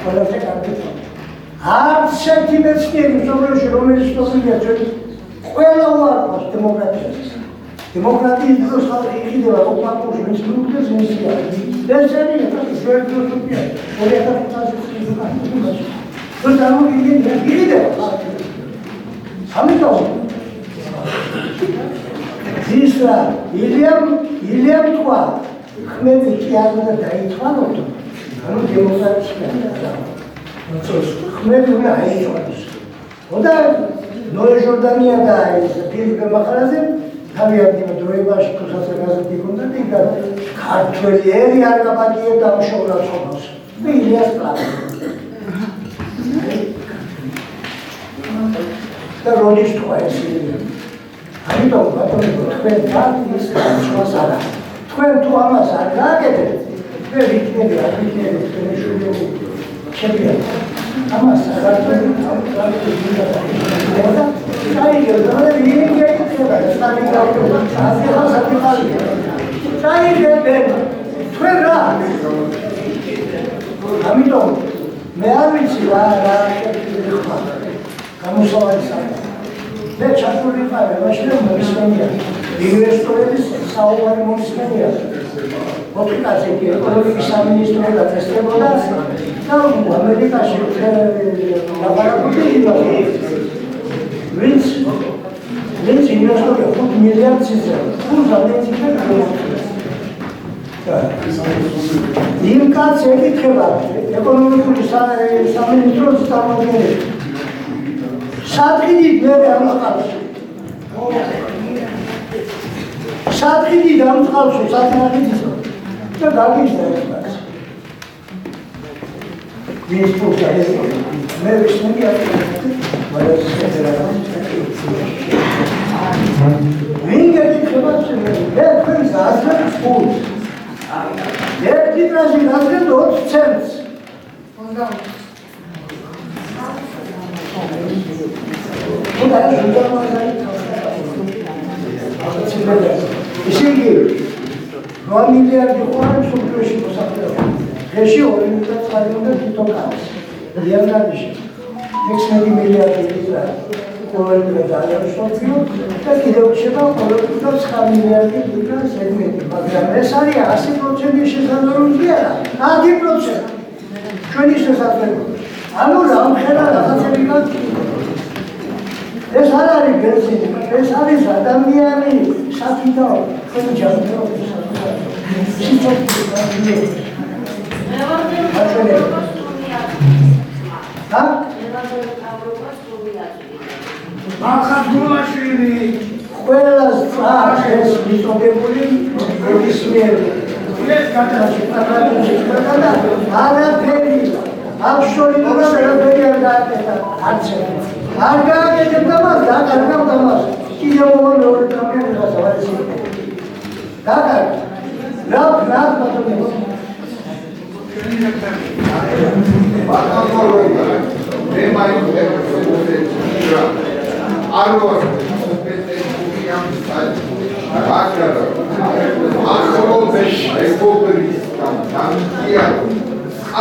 ყველაზე კარგი. არც ერთი მეცნიერი მსოფლიოში რომელიც სწორია ჩვენ ყველა უარყოფს დემოკრატიას. დემოკრატიის დროს ხალხი იყიდება ოპაკურს ვინც მიუგდეს მისია. ეს არის შევეცდოთია 2015 წელს. But I don't need it. Amიტომ ის ილიამ თქვა ხმები კი არ უნდა დაითვალოთ ანუ დემოკრატია ხმები უნდა აიწყოს და ნოე ჟორდანია და ის ფილიპ მახარაძე თავიანთი დროებაში თუსაც გაზეთი ჰქონდა და ქართველი ერი არ გაბაგიებდა მშობლად ხომას და ილიას პლანი და როდის თქვა ეს ამიტომ ბატონო თქვენ თავს შუას არა თქვენ თუ ამას არ გააკეთებთ მე ვიქნები არ ვიქნები თქვენი შვილები შეგვიძლია ამას არ ამიტომ მე არ ვიცი რა ხდება გამოსავალი მე ჩართული ვარ მაშინ მომისმენია ინვესტორების საუბარი მომისმენია ოთხი კაცი კი ეკონომიკის სამინისტრო და წესდებოდა და ამერიკაში ლაბორატორია ვინც ინვესტორია 5 მილიარდს იზრდება ფულს იმ კაცს ეკითხება ეკონომიკური სამინისტროს წარმომადგენელი სადღიდით მე ამყავს სადღიდით ამყავს სადღიდით და დაგიჟდა ეს ის პროცესი მე ვისმენია მაგრამ ვინგეთი ხებას მე თქვენს აზრებს ფულს ერთი ტრაში გასგებთ 20 ცენტს ისე იგი 8 მილიარდი ხوار სუპერში მოსახლეობა. ეში 2 მილიარდი უნდა თვითონ კაცს. რეალობაში 16 მილიარდი ლიტრი ყოველდღე დაიარსებიო და კიდევ შევა ყოველდღე 9 მილიარდი ლიტრი სეგმენტი. მაგრამ ეს არის 100% შესაძლებელი არა. 10%. ჩვენი შესაძლებლობა. ანუ რამხელა რაღაცები გაქვს. ეს არ არის ბენზინი, ეს არის ადამიანი საფიდაო, თქვენი ჯანმრთელობის ახალგურაშვილი ყველას წარს ეს მიწოდებული ნებისმიერ ეს გადაშიფრებაში და არაფერი აბსოლუტურად არაფერი არ გააკეთა არც არ გააკეთებდა მას დაკარგავდა მას კიდევ მეორე კამერა დასავალი დაკარგა რა ბატონო მე მაინტერესებს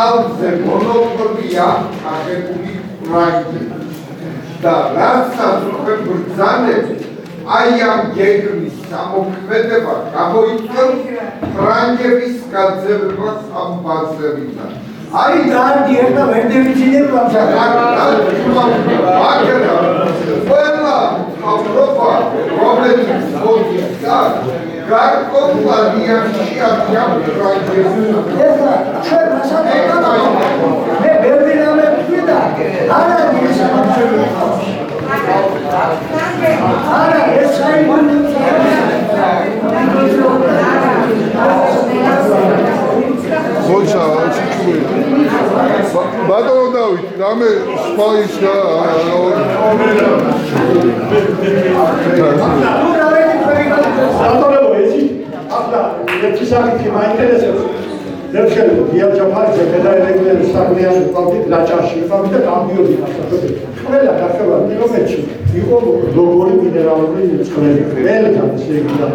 ალზე მონოპოლია აღებული ფრანგი და რასაც უკვე ბრძანებს აი ამ გეგმის გამოქმედება გამოიწვევს ფრანგების გაძევება ამ ბაზრებიდან აი დაარდი ერთა ვერ დევიძინებდა მაგრამ ყველა ევროპა რომელიც მოდის გარკვეულადიანში ამ ფრანგებს ეხლა ჩვენ მასაკეთებთ მე ბერლინამდე ვიდა არა ის არა ეს ხოჩა ჩიჩული ბატონო დავით რამე სხვა ის რა ბატონო ეზი ახლა ერთი საკითხი მაინტერესებს ერთხელ დიაჯაფარზე გადაელეგნენ საგნიანი პავდით რაჭაში ვიყავით და გამდიოდი ახლა ყველა გახევა კილომეტრში იყო როგორი მინერალური წყლები ყველგან ესე იგი და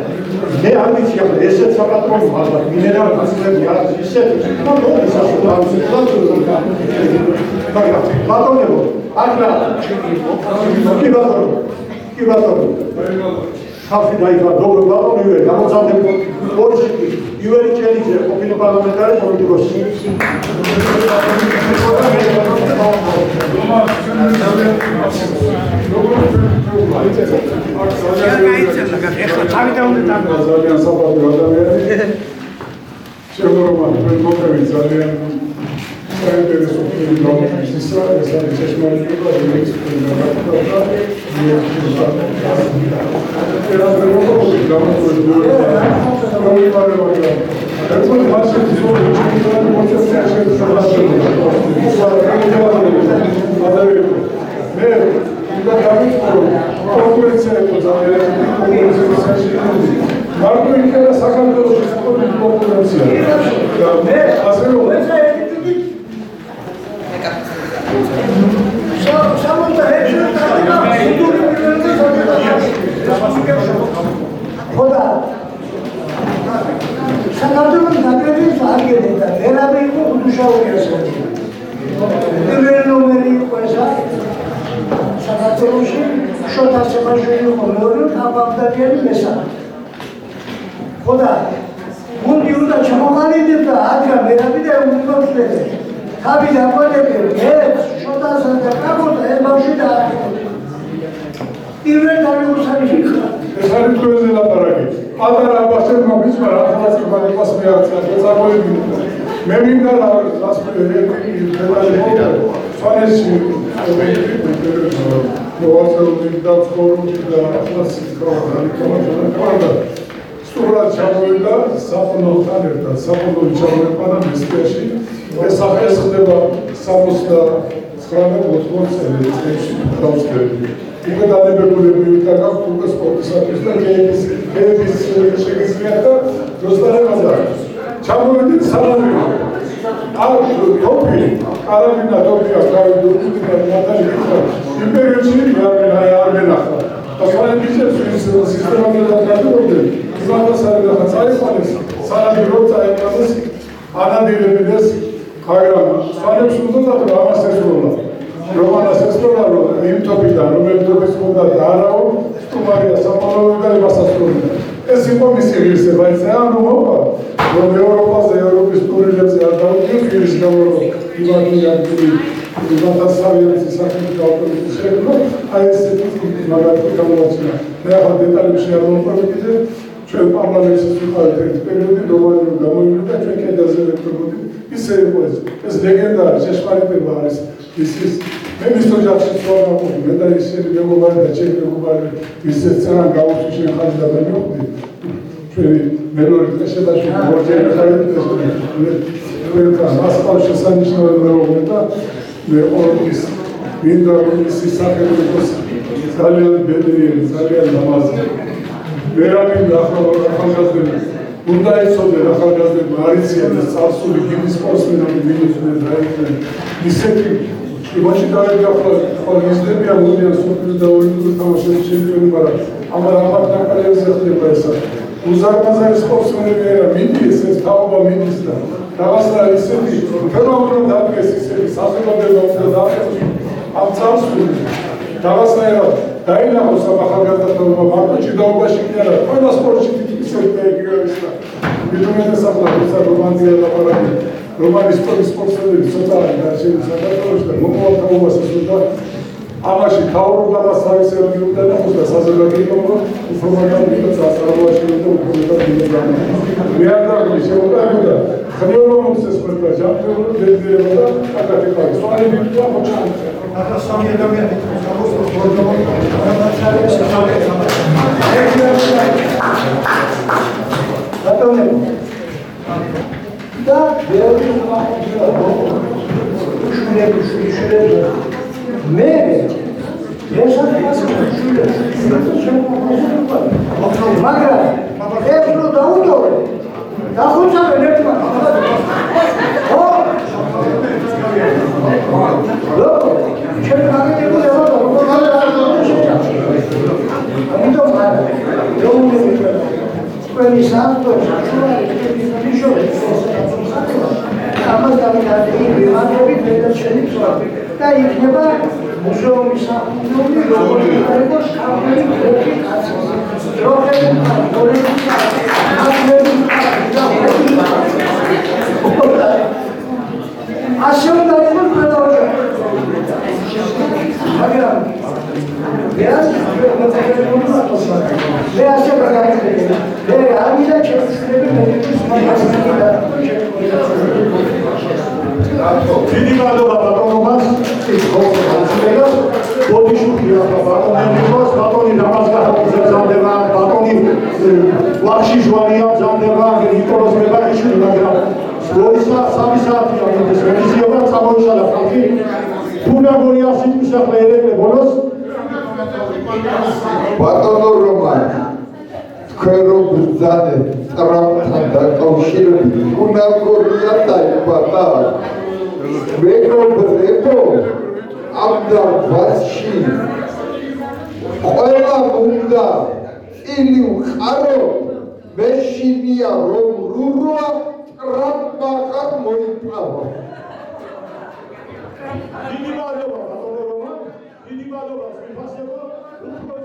მე არ ვიცი ახლა ესეც საპატრონო ალბათ მინერალური წყლები არის ისეთი რომ მოდის მაგრამ ბატონებო ახლა კი ბატონო ხალხი დაიბადა როგორ ბატონივე გამოძალდებოდა ორშიკი ივერი ჩელიძე ყოფილი პარლამენტარი პოლიტიკოსი ძალიან საფრთხე ადამიანი შემორომანი მოქმედი ძალიან საინტერესო ფილმი ისაა ეს არის შეშმარიტება რომელიც გადააკეთა მარტო იქნება საქართველოს სპორტის კონკურენცია და მე ასე რომ ხოდა საქართველოს ნაკრების აღგედა და ვერავე იყო უდუშაური ასეთი პირველი ნომერი იყო ესა საქართველოში შოთა სემაშვილი იყო მეორე აბამდიანი მესამე ხოდა გუნდი უნდა ჩამოყალიბდა ადგა ვერავე და უნივერსიტეტი თავი დაყოლები ეს შოთასა და კაბოთა ეს ბავშვი დააკეთე პირველ დაგუსარი იქნა ეს არის ყველაზე ლაპარაკი. პატარა აბაშებმა მისმა რა ხალხი მაგას მეარცა წაგვეები. მე მინდა რა სვანესი მოვალწეობები და ცხოვრობები და ახალსი კრავდა. სტუმრად ჩამოვიდა საფონდოთან ერთად. საფონდო ჩამოვიდა და მესტიაში ეს ახალ ხდება 79-80 წელს დავსწრები. უკვე დადებებული ვიყავ გაქვთ უკვე სპორტისათვის და გეიმის შეგიძლიათ და როსტარებად არის. ჩამოვედით სალონში. აუ, თოფი, კარაბინა თორქია თავიდურკი და მათალი იმ პერიოდში არ გენახა. და სანაპიროებს სისტემატურად გადაუდგნენ, იმათაც არ გახა წაიყვანეს, სანაპირო წაიყვანეს, ანადირებდეს, მაგრამ სანებს უნდათ რომ ამას ესროლა. რომანას ესროლა, რომ იმ ტოპიდან, რომელიც ტოპის უნდა დაარაო, სტუმარია სამალავე და იმას ასრულებდა. ეს იყო მისი ღირსება, ეს ანუ მოყვა, რომ ევროპაზე, ევროპის ტურიზმზე არ დაუდგეს, ის გამო იმათაც სავიაცის სახელით ავტობუსის შექმნა, აი ესეთი მაგალითი გამოაჩინა. მე ახლა დეტალებში არ მომყვებით, ჩვენ პარლამენტში ვიყავით ერთ პერიოდი, რომანი გამოივლიდა, ჩვენ კედელზე ვექნებოდით, ისე იყო ეს. ეს ლეგენდა არის, ჭეშმარიტება არის ისის. მე მის ოჯახში ვარ მოყვი, მე და ისინი მეგობარი და ჩემი მეგობარი ისე ძალიან გავუშვი შენ ხარ და მე მივხვდი. ჩვენი მელორი წესებაში ორჯერ ხარით ეს მასყავს შესანიშნავად მეუბნე და მე ორგის მინდა რომ ისი სახელი იყოს ძალიან ბედნიერი, ძალიან ლამაზი. ვერაფერი ახალგაზრდები უნდა იცოდნენ ახალგაზრდები არიციან ეს წარსული გიმის სპორტსმენები ვინიცდნენ და იქნენ ისეთი იმაში დაეძახა ისდებიან უნიან სოფლის და ოლიმპიური თამაშების ჩემპიონი, მაგრამ ამარ ნაკრებზე ხდება ესა. უზარმაზარი სპორტსმენები არა მიდის ეს თაობა მიდის და რაღაცა ისეთი ფერმავნად დადგეს ისეთი საზოგადოება უნდა დაახერხოს ამ წარსულს რაღაცნაირად დაინახოს ამ ახალგაზრდაობა მარტო ჭიდაობაში კი არა ყველა სპორტში ისეთი ეგრევის და მithumetes ახლა ეს რომანტიკა ლაპარაკი რომანის სპორტსმენები ცოტა გარშემო საქართველოს და მომავალთაობას ესუდა ამაში თავრობა და სავისებები უნდა და საზოგადოება უფრო სასწავლოში და უფრო მეტად მე არ დაგვი შემოგვიდა ხნეულო მომცეს ყველა ჯანმრთელობა დედიერება და აკაკი ყავს სვალი ვიქვა მოჩანს ახლა სამი ადამიანი სამოსო პროგრამა და მე მაგრამ ეს რო დაუდოვე დახუცავე ერთმა ხო ჩვენ მაგეთები ამიტომ ყველი სამწუხაროდ ამას დამიტანდი ვიმაგრებით და შენი და იქნება მუზეუმის საფუძველი, როგორც იყოს კამერი გრაფი კაცი. როხები გორები აფრები ასე უნდა იყოს ყველა ოჯახი. მაგრამ მე ასე ვაგაკეთებ. მე არ მინდა ჩემსწრები მედიკის მაგასტიკა. დიდი მადლობა ბატონობას ის ხოლმე ბოდიშუქია ბატონებს ბატონი დამაზგარზე ზამდება ბატონი ვახში ჟვანია ზამდება ნიკოლოზ მებაღიშვილი მაგრამ სგოისა 3 საათია ეს რევიზიობა წამოიშალა ხალხი თუ გაგონია სიტყვის ახლა ერეკლე ბოლოს ბატონო რომან თქვენ რომ ბრძანეთ ტრამპთან დაკავშირებით უნდა გორია დაიბადა მეგობრებო ამ დარბაზში ყველა უნდა წილი ვყარო მეშინია რომ რურვა ტრამპმა ხარ მოიპავა დიდი მადლობა ბატონო რომან დიდი მადლობა მიფასებო